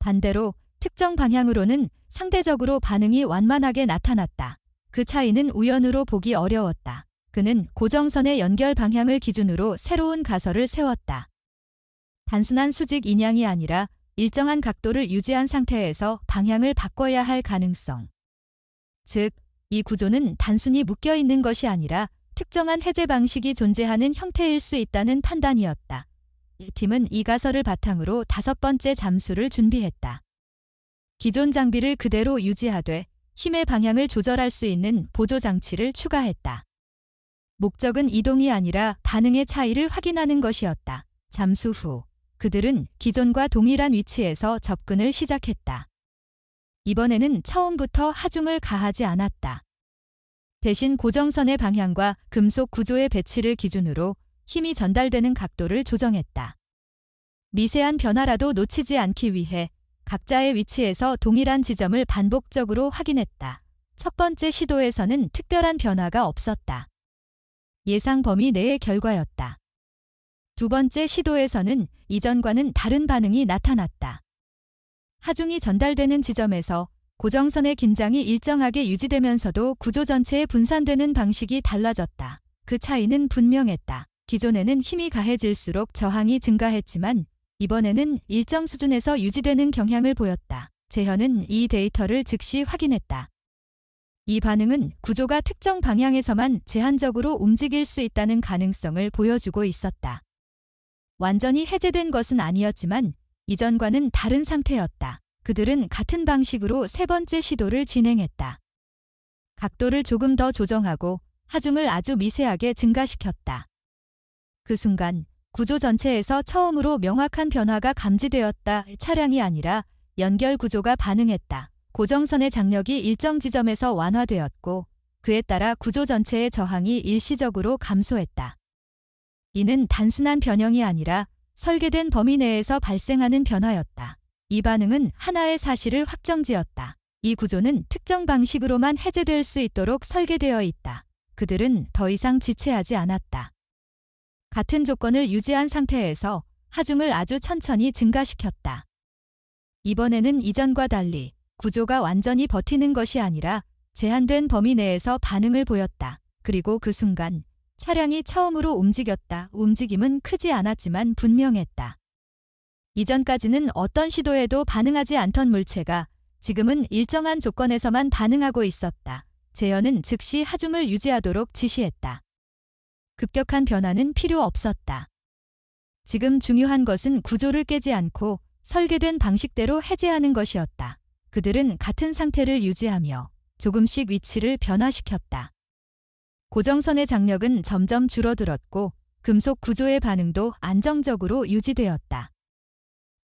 반대로 특정 방향으로는 상대적으로 반응이 완만하게 나타났다. 그 차이는 우연으로 보기 어려웠다. 그는 고정선의 연결 방향을 기준으로 새로운 가설을 세웠다. 단순한 수직 인양이 아니라 일정한 각도를 유지한 상태에서 방향을 바꿔야 할 가능성. 즉, 이 구조는 단순히 묶여 있는 것이 아니라 특정한 해제 방식이 존재하는 형태일 수 있다는 판단이었다. 이 팀은 이 가설을 바탕으로 5번째 잠수를 준비했다. 기존 장비를 그대로 유지하되 힘의 방향을 조절할 수 있는 보조 장치를 추가했다. 목적은 이동이 아니라 반응의 차이를 확인하는 것이었다. 잠수 후 그들은 기존과 동일한 위치에서 접근을 시작했다. 이번에는 처음부터 하중을 가하지 않았다. 대신 고정선의 방향과 금속 구조의 배치를 기준으로 힘이 전달되는 각도를 조정했다. 미세한 변화라도 놓치지 않기 위해 각자의 위치에서 동일한 지점을 반복적으로 확인했다. 첫 번째 시도에서는 특별한 변화가 없었다. 예상 범위 내의 결과였다. 두 번째 시도에서는 이전과는 다른 반응이 나타났다. 하중이 전달되는 지점에서 고정선의 긴장이 일정하게 유지되면서도 구조 전체에 분산되는 방식이 달라졌다. 그 차이는 분명했다. 기존에는 힘이 가해질수록 저항이 증가했지만 이번에는 일정 수준에서 유지되는 경향을 보였다. 재현은 이 데이터를 즉시 확인했다. 이 반응은 구조가 특정 방향에서만 제한적으로 움직일 수 있다는 가능성을 보여주고 있었다. 완전히 해제된 것은 아니었지만 이전과는 다른 상태였다. 그들은 같은 방식으로 세 번째 시도를 진행했다. 각도를 조금 더 조정하고 하중을 아주 미세하게 증가시켰다. 그 순간 구조 전체에서 처음으로 명확한 변화가 감지되었다. 차량이 아니라 연결 구조가 반응했다. 고정선의 장력이 일정 지점에서 완화되었고 그에 따라 구조 전체의 저항이 일시적으로 감소했다. 이는 단순한 변형이 아니라 설계된 범위 내에서 발생하는 변화였다. 이 반응은 하나의 사실을 확정지었다. 이 구조는 특정 방식으로만 해제될 수 있도록 설계되어 있다. 그들은 더 이상 지체하지 않았다. 같은 조건을 유지한 상태에서 하중을 아주 천천히 증가시켰다. 이번에는 이전과 달리 구조가 완전히 버티는 것이 아니라 제한된 범위 내에서 반응을 보였다. 그리고 그 순간 차량이 처음으로 움직였다. 움직임은 크지 않았지만 분명했다. 이전까지는 어떤 시도에도 반응하지 않던 물체가 지금은 일정한 조건에서만 반응하고 있었다. 재현은 즉시 하중을 유지하도록 지시했다. 급격한 변화는 필요 없었다. 지금 중요한 것은 구조를 깨지 않고 설계된 방식대로 해제하는 것이었다. 그들은 같은 상태를 유지하며 조금씩 위치를 변화시켰다. 고정선의 장력은 점점 줄어들었고 금속 구조의 반응도 안정적으로 유지되었다.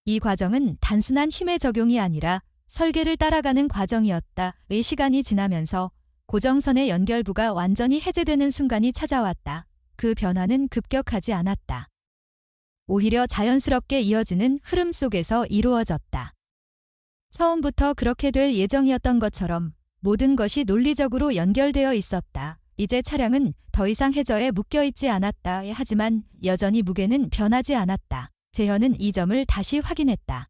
이 과정은 단순한 힘의 적용이 아니라 설계를 따라가는 과정이었다. 의 시간이 지나면서 고정선의 연결부가 완전히 해제되는 순간이 찾아왔다. 그 변화는 급격하지 않았다. 오히려 자연스럽게 이어지는 흐름 속에서 이루어졌다. 처음부터 그렇게 될 예정이었던 것처럼 모든 것이 논리적으로 연결되어 있었다. 이제 차량은 더 이상 해저에 묶여있지 않았다. 하지만 여전히 무게는 변하지 않았다. 재현은 이 점을 다시 확인했다.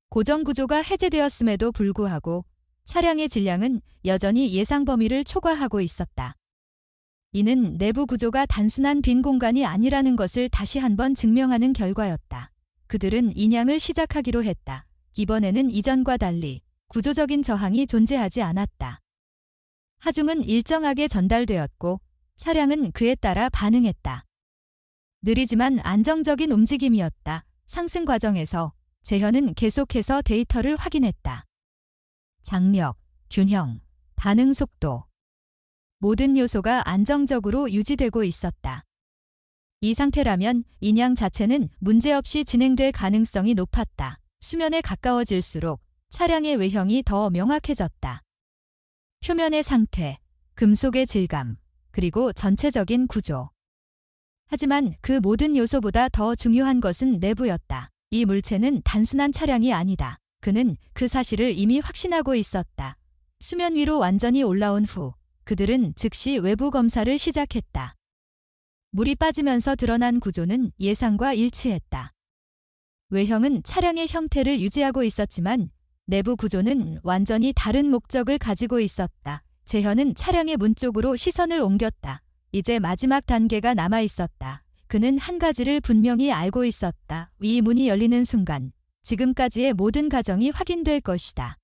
고정 구조가 해제되었음에도 불구하고 차량의 질량은 여전히 예상 범위를 초과하고 있었다. 이는 내부 구조가 단순한 빈 공간이 아니라는 것을 다시 한번 증명하는 결과였다. 그들은 인양을 시작하기로 했다. 이번에는 이전과 달리 구조적인 저항이 존재하지 않았다. 하중은 일정하게 전달되었고 차량은 그에 따라 반응했다. 느리지만 안정적인 움직임이었다. 상승 과정에서 재현은 계속해서 데이터를 확인했다. 장력, 균형, 반응 속도. 모든 요소가 안정적으로 유지되고 있었다. 이 상태라면 인양 자체는 문제없이 진행될 가능성이 높았다. 수면에 가까워질수록 차량의 외형이 더 명확해졌다. 표면의 상태, 금속의 질감, 그리고 전체적인 구조. 하지만 그 모든 요소보다 더 중요한 것은 내부였다. 이 물체는 단순한 차량이 아니다. 그는 그 사실을 이미 확신하고 있었다. 수면 위로 완전히 올라온 후 그들은 즉시 외부 검사를 시작했다. 물이 빠지면서 드러난 구조는 예상과 일치했다. 외형은 차량의 형태를 유지하고 있었지만 내부 구조는 완전히 다른 목적을 가지고 있었다. 재현은 차량의 문 쪽으로 시선을 옮겼다. 이제 마지막 단계가 남아 있었다. 그는 한 가지를 분명히 알고 있었다. 이 문이 열리는 순간 지금까지의 모든 과정이 확인될 것이다.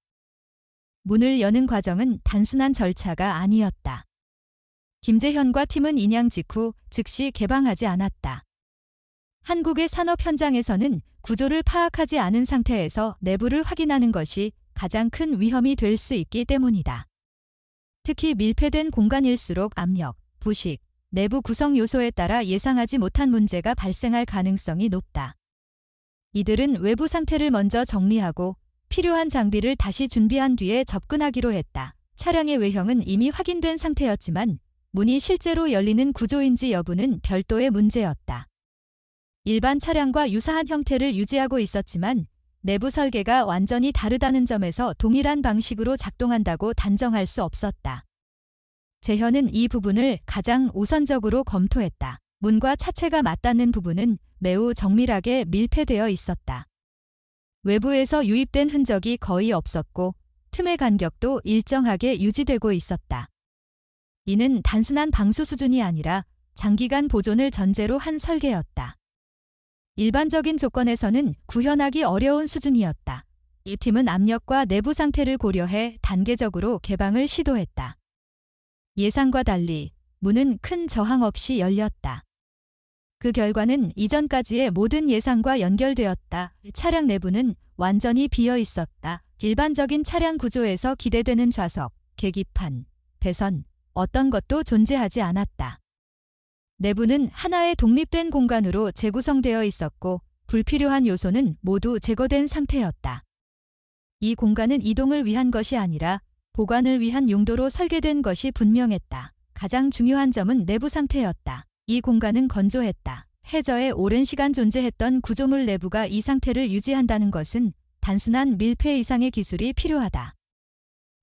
문을 여는 과정은 단순한 절차가 아니었다. 김재현과 팀은 인양 직후 즉시 개방하지 않았다. 한국의 산업 현장에서는 구조를 파악하지 않은 상태에서 내부를 확인하는 것이 가장 큰 위험이 될 수 있기 때문이다. 특히 밀폐된 공간일수록 압력, 부식, 내부 구성 요소에 따라 예상하지 못한 문제가 발생할 가능성이 높다. 이들은 외부 상태를 먼저 정리하고 필요한 장비를 다시 준비한 뒤에 접근하기로 했다. 차량의 외형은 이미 확인된 상태였지만 문이 실제로 열리는 구조인지 여부는 별도의 문제였다. 일반 차량과 유사한 형태를 유지하고 있었지만 내부 설계가 완전히 다르다는 점에서 동일한 방식으로 작동한다고 단정할 수 없었다. 재현은 이 부분을 가장 우선적으로 검토했다. 문과 차체가 맞닿는 부분은 매우 정밀하게 밀폐되어 있었다. 외부에서 유입된 흔적이 거의 없었고 틈의 간격도 일정하게 유지되고 있었다. 이는 단순한 방수 수준이 아니라 장기간 보존을 전제로 한 설계였다. 일반적인 조건에서는 구현하기 어려운 수준이었다. 이 팀은 압력과 내부 상태를 고려해 단계적으로 개방을 시도했다. 예상과 달리 문은 큰 저항 없이 열렸다. 그 결과는 이전까지의 모든 예상과 연결되었다. 차량 내부는 완전히 비어 있었다. 일반적인 차량 구조에서 기대되는 좌석, 계기판, 배선, 어떤 것도 존재하지 않았다. 내부는 하나의 독립된 공간으로 재구성되어 있었고 불필요한 요소는 모두 제거된 상태였다. 이 공간은 이동을 위한 것이 아니라 보관을 위한 용도로 설계된 것이 분명했다. 가장 중요한 점은 내부 상태였다. 이 공간은 건조했다. 해저에 오랜 시간 존재했던 구조물 내부가 이 상태를 유지한다는 것은 단순한 밀폐 이상의 기술이 필요하다.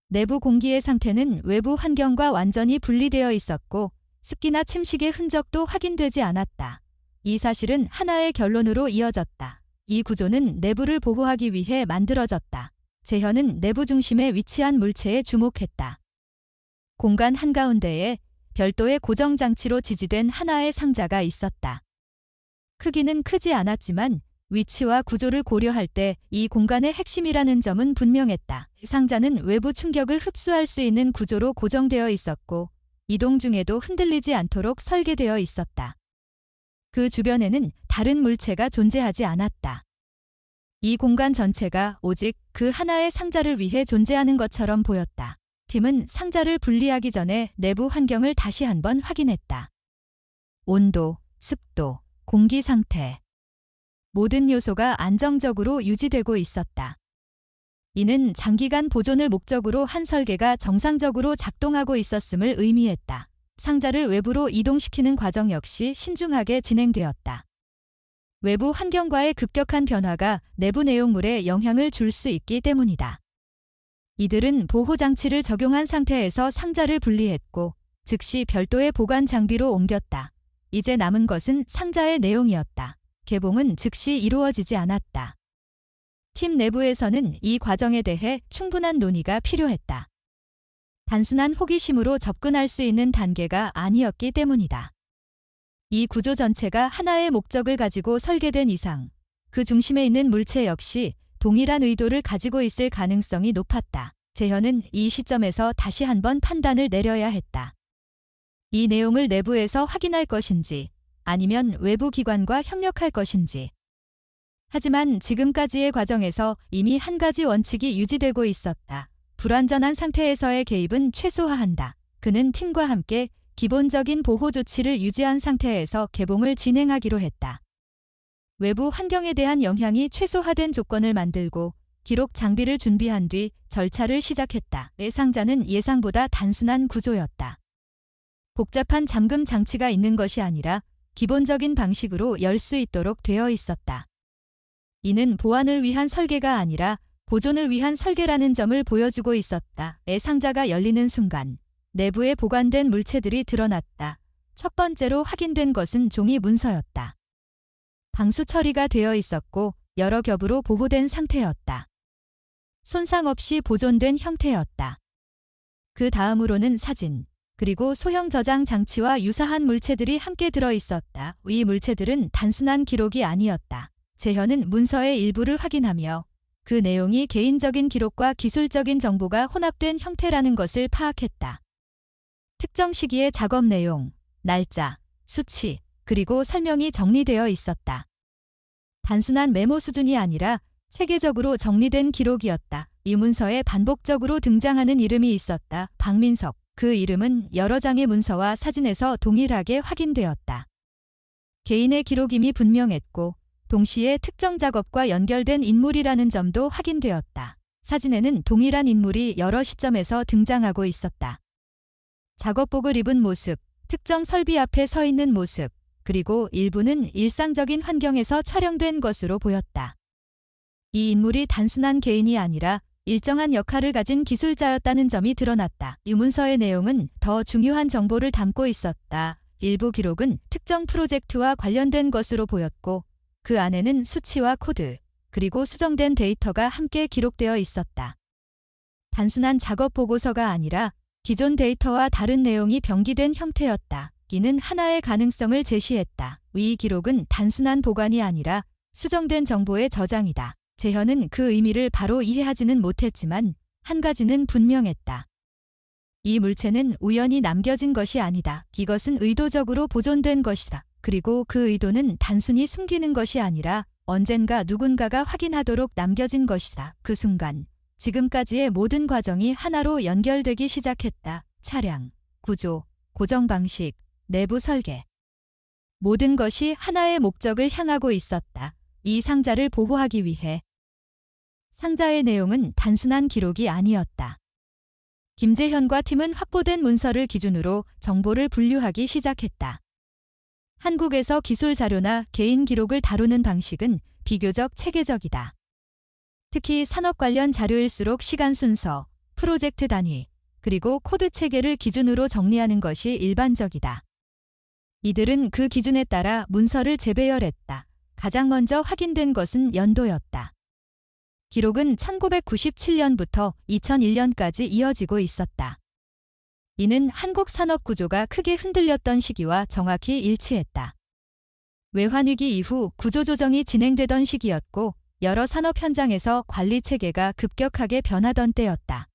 내부 공기의 상태는 외부 환경과 완전히 분리되어 있었고 습기나 침식의 흔적도 확인되지 않았다. 이 사실은 하나의 결론으로 이어졌다. 이 구조는 내부를 보호하기 위해 만들어졌다. 재현은 내부 중심에 위치한 물체에 주목했다. 공간 한가운데에 별도의 고정장치로 지지된 하나의 상자가 있었다. 크기는 크지 않았지만 위치와 구조를 고려할 때 이 공간의 핵심이라는 점은 분명했다. 상자는 외부 충격을 흡수할 수 있는 구조로 고정되어 있었고 이동 중에도 흔들리지 않도록 설계되어 있었다. 그 주변에는 다른 물체가 존재하지 않았다. 이 공간 전체가 오직 그 하나의 상자를 위해 존재하는 것처럼 보였다. 팀은 상자를 분리하기 전에 내부 환경을 다시 한번 확인했다. 온도, 습도, 공기 상태. 모든 요소가 안정적으로 유지되고 있었다. 이는 장기간 보존을 목적으로 한 설계가 정상적으로 작동하고 있었음을 의미했다. 상자를 외부로 이동시키는 과정 역시 신중하게 진행되었다. 외부 환경과의 급격한 변화가 내부 내용물에 영향을 줄 수 있기 때문이다. 이들은 보호장치를 적용한 상태에서 상자를 분리했고 즉시 별도의 보관 장비로 옮겼다. 이제 남은 것은 상자의 내용이었다. 개봉은 즉시 이루어지지 않았다. 팀 내부에서는 이 과정에 대해 충분한 논의가 필요했다. 단순한 호기심으로 접근할 수 있는 단계가 아니었기 때문이다. 이 구조 전체가 하나의 목적을 가지고 설계된 이상 그 중심에 있는 물체 역시 동일한 의도를 가지고 있을 가능성이 높았다. 재현은 이 시점에서 다시 한번 판단을 내려야 했다. 이 내용을 내부에서 확인할 것인지 아니면 외부 기관과 협력할 것인지. 하지만 지금까지의 과정에서 이미 한 가지 원칙이 유지되고 있었다. 불완전한 상태에서의 개입은 최소화한다. 그는 팀과 함께 기본적인 보호 조치를 유지한 상태에서 개봉을 진행하기로 했다. 외부 환경에 대한 영향이 최소화된 조건을 만들고 기록 장비를 준비한 뒤 절차를 시작했다. 상자는 예상보다 단순한 구조였다. 복잡한 잠금 장치가 있는 것이 아니라 기본적인 방식으로 열 수 있도록 되어 있었다. 이는 보안을 위한 설계가 아니라 보존을 위한 설계라는 점을 보여주고 있었다. 상자가 열리는 순간 내부에 보관된 물체들이 드러났다. 첫 번째로 확인된 것은 종이 문서였다. 방수 처리가 되어 있었고 여러 겹으로 보호된 상태였다. 손상 없이 보존된 형태였다. 그 다음으로는 사진, 그리고 소형 저장 장치와 유사한 물체들이 함께 들어 있었다. 이 물체들은 단순한 기록이 아니었다. 재현은 문서의 일부를 확인하며 그 내용이 개인적인 기록과 기술적인 정보가 혼합된 형태라는 것을 파악했다. 특정 시기의 작업 내용, 날짜, 수치, 그리고 설명이 정리되어 있었다. 단순한 메모 수준이 아니라 체계적으로 정리된 기록이었다. 이 문서에 반복적으로 등장하는 이름이 있었다. 박민석. 그 이름은 여러 장의 문서와 사진에서 동일하게 확인되었다. 개인의 기록임이 분명했고 동시에 특정 작업과 연결된 인물이라는 점도 확인되었다. 사진에는 동일한 인물이 여러 시점에서 등장하고 있었다. 작업복을 입은 모습, 특정 설비 앞에 서 있는 모습, 그리고 일부는 일상적인 환경에서 촬영된 것으로 보였다. 이 인물이 단순한 개인이 아니라 일정한 역할을 가진 기술자였다는 점이 드러났다. 이 문서의 내용은 더 중요한 정보를 담고 있었다. 일부 기록은 특정 프로젝트와 관련된 것으로 보였고 그 안에는 수치와 코드, 그리고 수정된 데이터가 함께 기록되어 있었다. 단순한 작업 보고서가 아니라 기존 데이터와 다른 내용이 병기된 형태였다. 이는 하나의 가능성을 제시했다. 이 기록은 단순한 보관이 아니라 수정된 정보의 저장이다. 재현은 그 의미를 바로 이해하지는 못했지만 한 가지는 분명했다. 이 물체는 우연히 남겨진 것이 아니다. 이것은 의도적으로 보존된 것이다. 그리고 그 의도는 단순히 숨기는 것이 아니라 언젠가 누군가가 확인하도록 남겨진 것이다. 그 순간 지금까지의 모든 과정이 하나로 연결되기 시작했다. 차량, 구조, 고정 방식, 내부 설계. 모든 것이 하나의 목적을 향하고 있었다. 이 상자를 보호하기 위해. 상자의 내용은 단순한 기록이 아니었다. 김재현과 팀은 확보된 문서를 기준으로 정보를 분류하기 시작했다. 한국에서 기술 자료나 개인 기록을 다루는 방식은 비교적 체계적이다. 특히 산업 관련 자료일수록 시간 순서, 프로젝트 단위, 그리고 코드 체계를 기준으로 정리하는 것이 일반적이다. 이들은 그 기준에 따라 문서를 재배열했다. 가장 먼저 확인된 것은 연도였다. 기록은 1997년부터 2001년까지 이어지고 있었다. 이는 한국 산업 구조가 크게 흔들렸던 시기와 정확히 일치했다. 외환위기 이후 구조조정이 진행되던 시기였고 여러 산업 현장에서 관리 체계가 급격하게 변하던 때였다.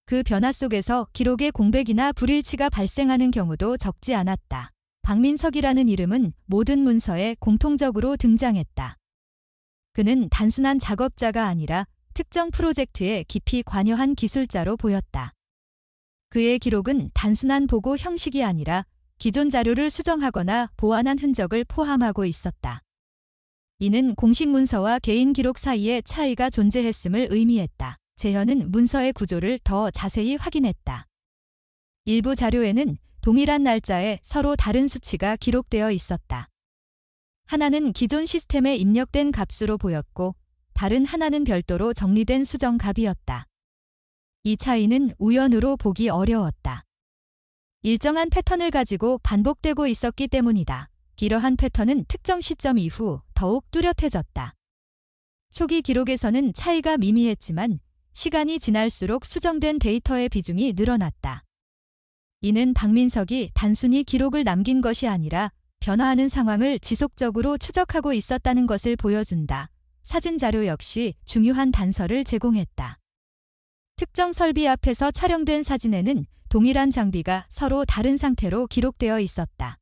그 변화 속에서 기록의 공백이나 불일치가 발생하는 경우도 적지 않았다. 박민석이라는 이름은 모든 문서에 공통적으로 등장했다. 그는 단순한 작업자가 아니라 특정 프로젝트에 깊이 관여한 기술자로 보였다. 그의 기록은 단순한 보고 형식이 아니라 기존 자료를 수정하거나 보완한 흔적을 포함하고 있었다. 이는 공식 문서와 개인 기록 사이에 차이가 존재했음을 의미했다. 재현은 문서의 구조를 더 자세히 확인했다. 일부 자료에는 동일한 날짜에 서로 다른 수치가 기록되어 있었다. 하나는 기존 시스템에 입력된 값으로 보였고 다른 하나는 별도로 정리된 수정 값이었다. 이 차이는 우연으로 보기 어려웠다. 일정한 패턴을 가지고 반복되고 있었기 때문이다. 이러한 패턴은 특정 시점 이후 더욱 뚜렷해졌다. 초기 기록에서는 차이가 미미했지만 시간이 지날수록 수정된 데이터의 비중이 늘어났다. 이는 박민석이 단순히 기록을 남긴 것이 아니라 변화하는 상황을 지속적으로 추적하고 있었다는 것을 보여준다. 사진 자료 역시 중요한 단서를 제공했다. 특정 설비 앞에서 촬영된 사진에는 동일한 장비가 서로 다른 상태로 기록되어 있었다.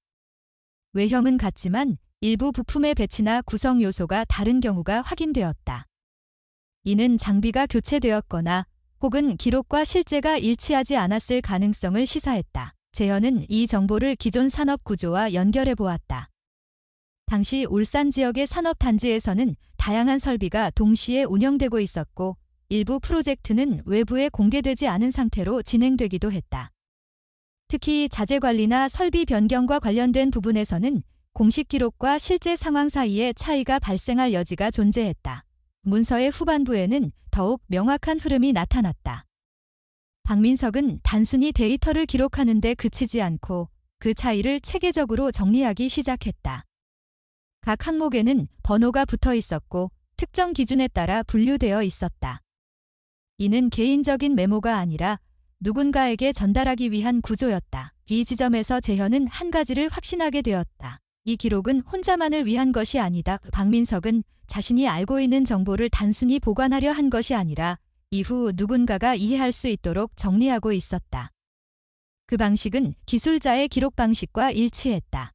외형은 같지만 일부 부품의 배치나 구성 요소가 다른 경우가 확인되었다. 이는 장비가 교체되었거나 혹은 기록과 실제가 일치하지 않았을 가능성을 시사했다. 재현은 이 정보를 기존 산업 구조와 연결해 보았다. 당시 울산 지역의 산업 단지에서는 다양한 설비가 동시에 운영되고 있었고 일부 프로젝트는 외부에 공개되지 않은 상태로 진행되기도 했다. 특히 자재 관리나 설비 변경과 관련된 부분에서는 공식 기록과 실제 상황 사이에 차이가 발생할 여지가 존재했다. 문서의 후반부에는 더욱 명확한 흐름이 나타났다. 박민석은 단순히 데이터를 기록하는 데 그치지 않고 그 차이를 체계적으로 정리하기 시작했다. 각 항목에는 번호가 붙어 있었고 특정 기준에 따라 분류되어 있었다. 이는 개인적인 메모가 아니라 누군가에게 전달하기 위한 구조였다. 이 지점에서 재현은 한 가지를 확신하게 되었다. 이 기록은 혼자만을 위한 것이 아니다. 박민석은 자신이 알고 있는 정보를 단순히 보관하려 한 것이 아니라 이후 누군가가 이해할 수 있도록 정리하고 있었다. 그 방식은 기술자의 기록 방식과 일치했다.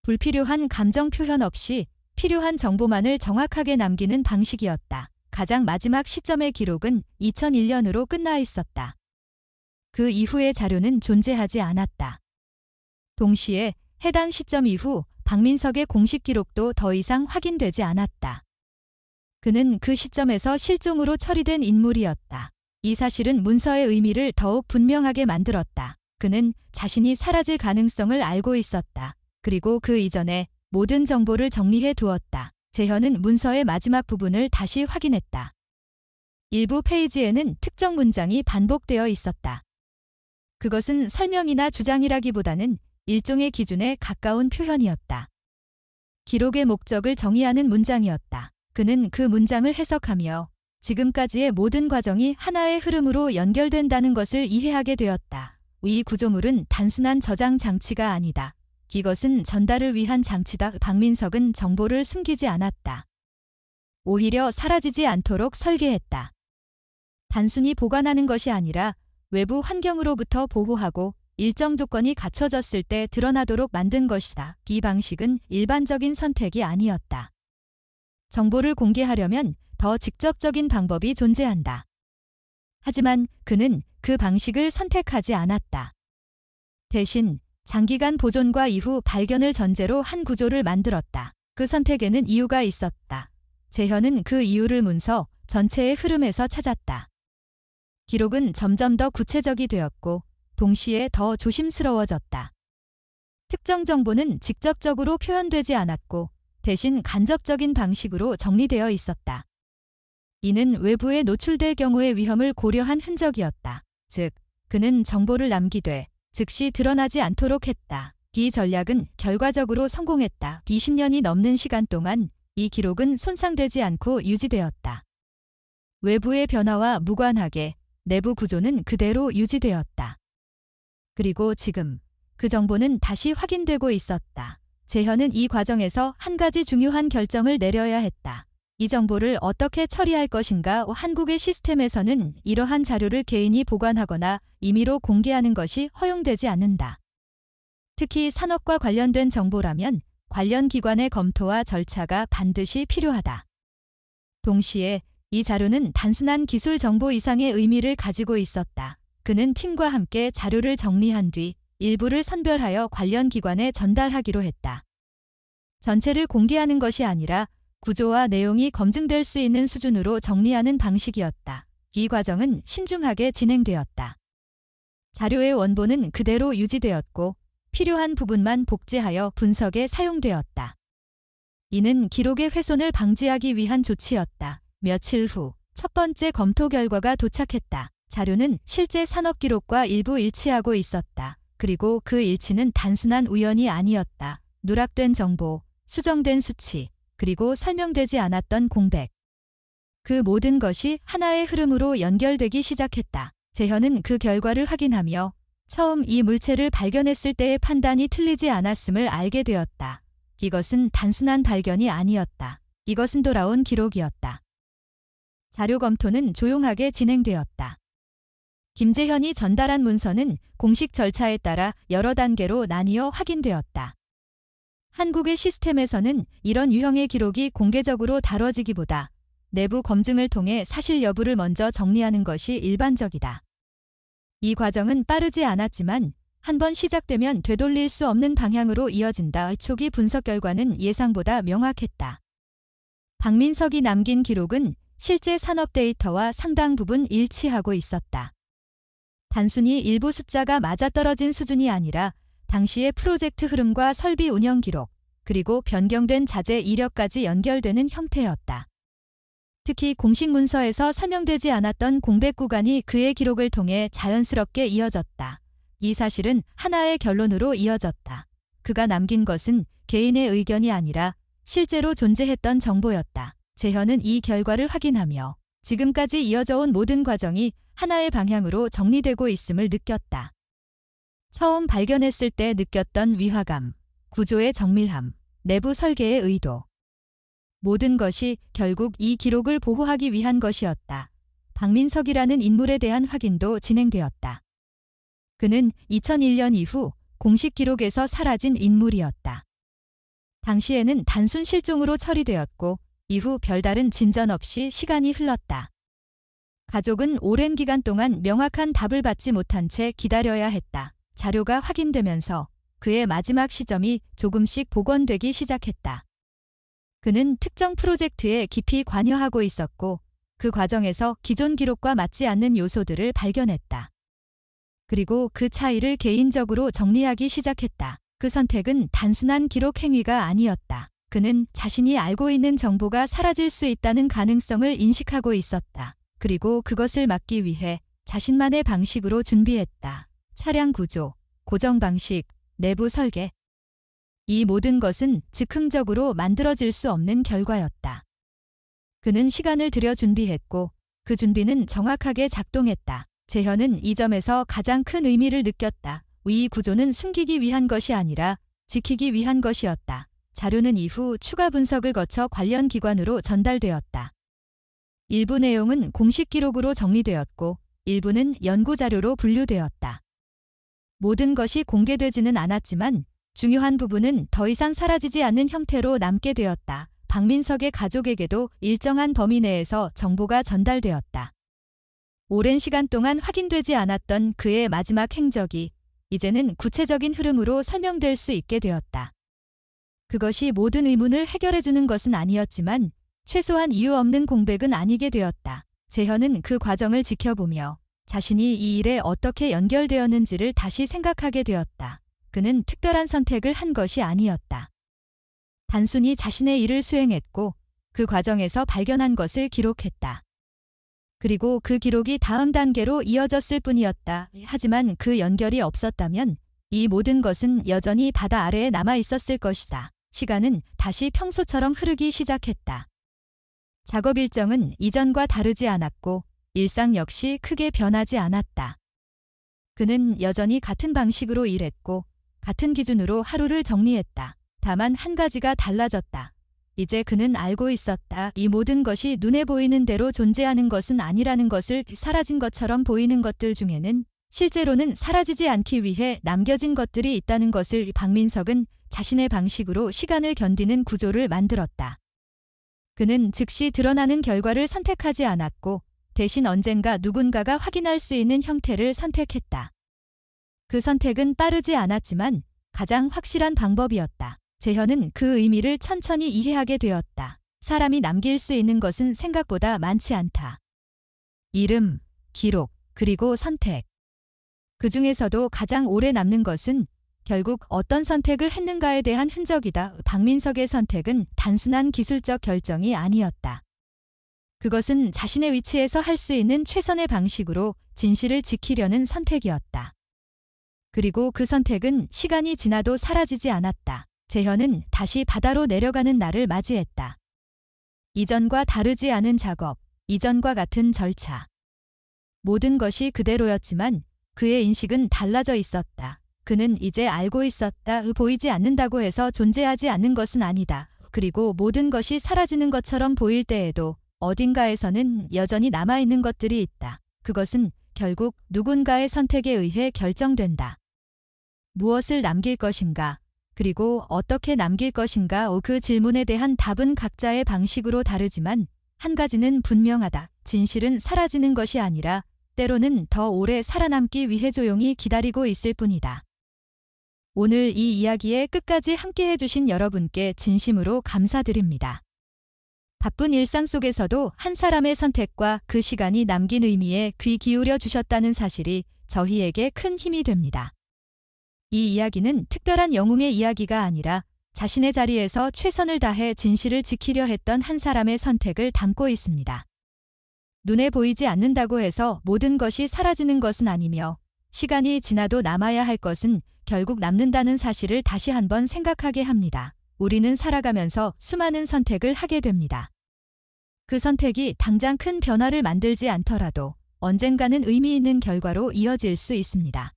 불필요한 감정 표현 없이 필요한 정보만을 정확하게 남기는 방식이었다. 가장 마지막 시점의 기록은 2001년으로 끝나 있었다. 그 이후의 자료는 존재하지 않았다. 동시에 해당 시점 이후 박민석의 공식 기록도 더 이상 확인되지 않았다. 그는 그 시점에서 실종으로 처리된 인물이었다. 이 사실은 문서의 의미를 더욱 분명하게 만들었다. 그는 자신이 사라질 가능성을 알고 있었다. 그리고 그 이전에 모든 정보를 정리해 두었다. 재현은 문서의 마지막 부분을 다시 확인했다. 일부 페이지에는 특정 문장이 반복되어 있었다. 그것은 설명이나 주장이라기보다는 일종의 기준에 가까운 표현이었다. 기록의 목적을 정의하는 문장이었다. 그는 그 문장을 해석하며 지금까지의 모든 과정이 하나의 흐름으로 연결된다는 것을 이해하게 되었다. 이 구조물은 단순한 저장 장치가 아니다. 이것은 전달을 위한 장치다. 박민석은 정보를 숨기지 않았다. 오히려 사라지지 않도록 설계했다. 단순히 보관하는 것이 아니라 외부 환경으로부터 보호하고 일정 조건이 갖춰졌을 때 드러나도록 만든 것이다. 이 방식은 일반적인 선택이 아니었다. 정보를 공개하려면 더 직접적인 방법이 존재한다. 하지만 그는 그 방식을 선택하지 않았다. 대신 장기간 보존과 이후 발견을 전제로 한 구조를 만들었다. 그 선택에는 이유가 있었다. 재현은 그 이유를 문서 전체의 흐름에서 찾았다. 기록은 점점 더 구체적이 되었고 동시에 더 조심스러워졌다. 특정 정보는 직접적으로 표현되지 않았고 대신 간접적인 방식으로 정리되어 있었다. 이는 외부에 노출될 경우의 위험을 고려한 흔적이었다. 즉, 그는 정보를 남기되 즉시 드러나지 않도록 했다. 이 전략은 결과적으로 성공했다. 20년이 넘는 시간 동안 이 기록은 손상되지 않고 유지되었다. 외부의 변화와 무관하게 내부 구조는 그대로 유지되었다. 그리고 지금 그 정보는 다시 확인되고 있었다. 재현은 이 과정에서 한 가지 중요한 결정을 내려야 했다. 이 정보를 어떻게 처리할 것인가? 한국의 시스템에서는 이러한 자료를 개인이 보관하거나 임의로 공개하는 것이 허용되지 않는다. 특히 산업과 관련된 정보라면 관련 기관의 검토와 절차가 반드시 필요하다. 동시에 이 자료는 단순한 기술 정보 이상의 의미를 가지고 있었다. 그는 팀과 함께 자료를 정리한 뒤 일부를 선별하여 관련 기관에 전달하기로 했다. 전체를 공개하는 것이 아니라 구조와 내용이 검증될 수 있는 수준으로 정리하는 방식이었다. 이 과정은 신중하게 진행되었다. 자료의 원본은 그대로 유지되었고 필요한 부분만 복제하여 분석에 사용되었다. 이는 기록의 훼손을 방지하기 위한 조치였다. 며칠 후 첫 번째 검토 결과가 도착했다. 자료는 실제 산업 기록과 일부 일치하고 있었다. 그리고 그 일치는 단순한 우연이 아니었다. 누락된 정보, 수정된 수치, 그리고 설명되지 않았던 공백. 그 모든 것이 하나의 흐름으로 연결되기 시작했다. 재현은 그 결과를 확인하며 처음 이 물체를 발견했을 때의 판단이 틀리지 않았음을 알게 되었다. 이것은 단순한 발견이 아니었다. 이것은 돌아온 기록이었다. 자료 검토는 조용하게 진행되었다. 김재현이 전달한 문서는 공식 절차에 따라 여러 단계로 나뉘어 확인되었다. 한국의 시스템에서는 이런 유형의 기록이 공개적으로 다뤄지기보다 내부 검증을 통해 사실 여부를 먼저 정리하는 것이 일반적이다. 이 과정은 빠르지 않았지만 한 번 시작되면 되돌릴 수 없는 방향으로 이어진다. 초기 분석 결과는 예상보다 명확했다. 박민석이 남긴 기록은 실제 산업 데이터와 상당 부분 일치하고 있었다. 단순히 일부 숫자가 맞아떨어진 수준이 아니라 당시의 프로젝트 흐름과 설비 운영 기록, 그리고 변경된 자재 이력까지 연결되는 형태였다. 특히 공식 문서에서 설명되지 않았던 공백 구간이 그의 기록을 통해 자연스럽게 이어졌다. 이 사실은 하나의 결론으로 이어졌다. 그가 남긴 것은 개인의 의견이 아니라 실제로 존재했던 정보였다. 재현은 이 결과를 확인하며 지금까지 이어져 온 모든 과정이 하나의 방향으로 정리되고 있음을 느꼈다. 처음 발견했을 때 느꼈던 위화감, 구조의 정밀함, 내부 설계의 의도. 모든 것이 결국 이 기록을 보호하기 위한 것이었다. 박민석이라는 인물에 대한 확인도 진행되었다. 그는 2001년 이후 공식 기록에서 사라진 인물이었다. 당시에는 단순 실종으로 처리되었고 이후 별다른 진전 없이 시간이 흘렀다. 가족은 오랜 기간 동안 명확한 답을 받지 못한 채 기다려야 했다. 자료가 확인되면서 그의 마지막 시점이 조금씩 복원되기 시작했다. 그는 특정 프로젝트에 깊이 관여하고 있었고 그 과정에서 기존 기록과 맞지 않는 요소들을 발견했다. 그리고 그 차이를 개인적으로 정리하기 시작했다. 그 선택은 단순한 기록 행위가 아니었다. 그는 자신이 알고 있는 정보가 사라질 수 있다는 가능성을 인식하고 있었다. 그리고 그것을 막기 위해 자신만의 방식으로 준비했다. 차량 구조, 고정 방식, 내부 설계. 이 모든 것은 즉흥적으로 만들어질 수 없는 결과였다. 그는 시간을 들여 준비했고 그 준비는 정확하게 작동했다. 재현은 이 점에서 가장 큰 의미를 느꼈다. 이 구조는 숨기기 위한 것이 아니라 지키기 위한 것이었다. 자료는 이후 추가 분석을 거쳐 관련 기관으로 전달되었다. 일부 내용은 공식 기록으로 정리되었고 일부는 연구 자료로 분류되었다. 모든 것이 공개되지는 않았지만 중요한 부분은 더 이상 사라지지 않는 형태로 남게 되었다. 박민석의 가족에게도 일정한 범위 내에서 정보가 전달되었다. 오랜 시간 동안 확인되지 않았던 그의 마지막 행적이 이제는 구체적인 흐름으로 설명될 수 있게 되었다. 그것이 모든 의문을 해결해주는 것은 아니었지만 최소한 이유 없는 공백은 아니게 되었다. 재현은 그 과정을 지켜보며 자신이 이 일에 어떻게 연결되었는지를 다시 생각하게 되었다. 그는 특별한 선택을 한 것이 아니었다. 단순히 자신의 일을 수행했고 그 과정에서 발견한 것을 기록했다. 그리고 그 기록이 다음 단계로 이어졌을 뿐이었다. 하지만 그 연결이 없었다면 이 모든 것은 여전히 바다 아래에 남아 있었을 것이다. 시간은 다시 평소처럼 흐르기 시작했다. 작업 일정은 이전과 다르지 않았고 일상 역시 크게 변하지 않았다. 그는 여전히 같은 방식으로 일했고 같은 기준으로 하루를 정리했다. 다만 한 가지가 달라졌다. 이제 그는 알고 있었다. 이 모든 것이 눈에 보이는 대로 존재하는 것은 아니라는 것을. 사라진 것처럼 보이는 것들 중에는 실제로는 사라지지 않기 위해 남겨진 것들이 있다는 것을. 박민석은 자신의 방식으로 시간을 견디는 구조를 만들었다. 그는 즉시 드러나는 결과를 선택하지 않았고 대신 언젠가 누군가가 확인할 수 있는 형태를 선택했다. 그 선택은 빠르지 않았지만 가장 확실한 방법이었다. 재현은 그 의미를 천천히 이해하게 되었다. 사람이 남길 수 있는 것은 생각보다 많지 않다. 이름, 기록, 그리고 선택. 그 중에서도 가장 오래 남는 것은 결국 어떤 선택을 했는가에 대한 흔적이다. 박민석의 선택은 단순한 기술적 결정이 아니었다. 그것은 자신의 위치에서 할 수 있는 최선의 방식으로 진실을 지키려는 선택이었다. 그리고 그 선택은 시간이 지나도 사라지지 않았다. 재현은 다시 바다로 내려가는 날을 맞이했다. 이전과 다르지 않은 작업, 이전과 같은 절차. 모든 것이 그대로였지만 그의 인식은 달라져 있었다. 그는 이제 알고 있었다. 보이지 않는다고 해서 존재하지 않는 것은 아니다. 그리고 모든 것이 사라지는 것처럼 보일 때에도 어딘가에서는 여전히 남아있는 것들이 있다. 그것은 결국 누군가의 선택에 의해 결정된다. 무엇을 남길 것인가? 그리고 어떻게 남길 것인가? 그 질문에 대한 답은 각자의 방식으로 다르지만 한 가지는 분명하다. 진실은 사라지는 것이 아니라 때로는 더 오래 살아남기 위해 조용히 기다리고 있을 뿐이다. 오늘 이 이야기에 끝까지 함께해 주신 여러분께 진심으로 감사드립니다. 바쁜 일상 속에서도 한 사람의 선택과 그 시간이 남긴 의미에 귀 기울여 주셨다는 사실이 저희에게 큰 힘이 됩니다. 이 이야기는 특별한 영웅의 이야기가 아니라 자신의 자리에서 최선을 다해 진실을 지키려 했던 한 사람의 선택을 담고 있습니다. 눈에 보이지 않는다고 해서 모든 것이 사라지는 것은 아니며 시간이 지나도 남아야 할 것은 결국 남는다는 사실을 다시 한번 생각하게 합니다. 우리는 살아가면서 수많은 선택을 하게 됩니다. 그 선택이 당장 큰 변화를 만들지 않더라도 언젠가는 의미 있는 결과로 이어질 수 있습니다.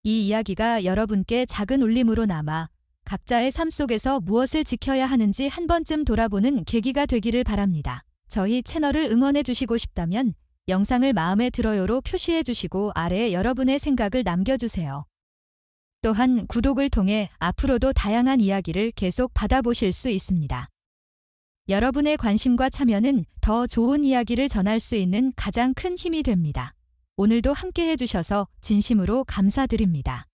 이 이야기가 여러분께 작은 울림으로 남아 각자의 삶 속에서 무엇을 지켜야 하는지 한 번쯤 돌아보는 계기가 되기를 바랍니다. 저희 채널을 응원해 주시고 싶다면 영상을 마음에 들어요로 표시해 주시고 아래에 여러분의 생각을 남겨주세요. 또한 구독을 통해 앞으로도 다양한 이야기를 계속 받아보실 수 있습니다. 여러분의 관심과 참여는 더 좋은 이야기를 전할 수 있는 가장 큰 힘이 됩니다. 오늘도 함께 해주셔서 진심으로 감사드립니다.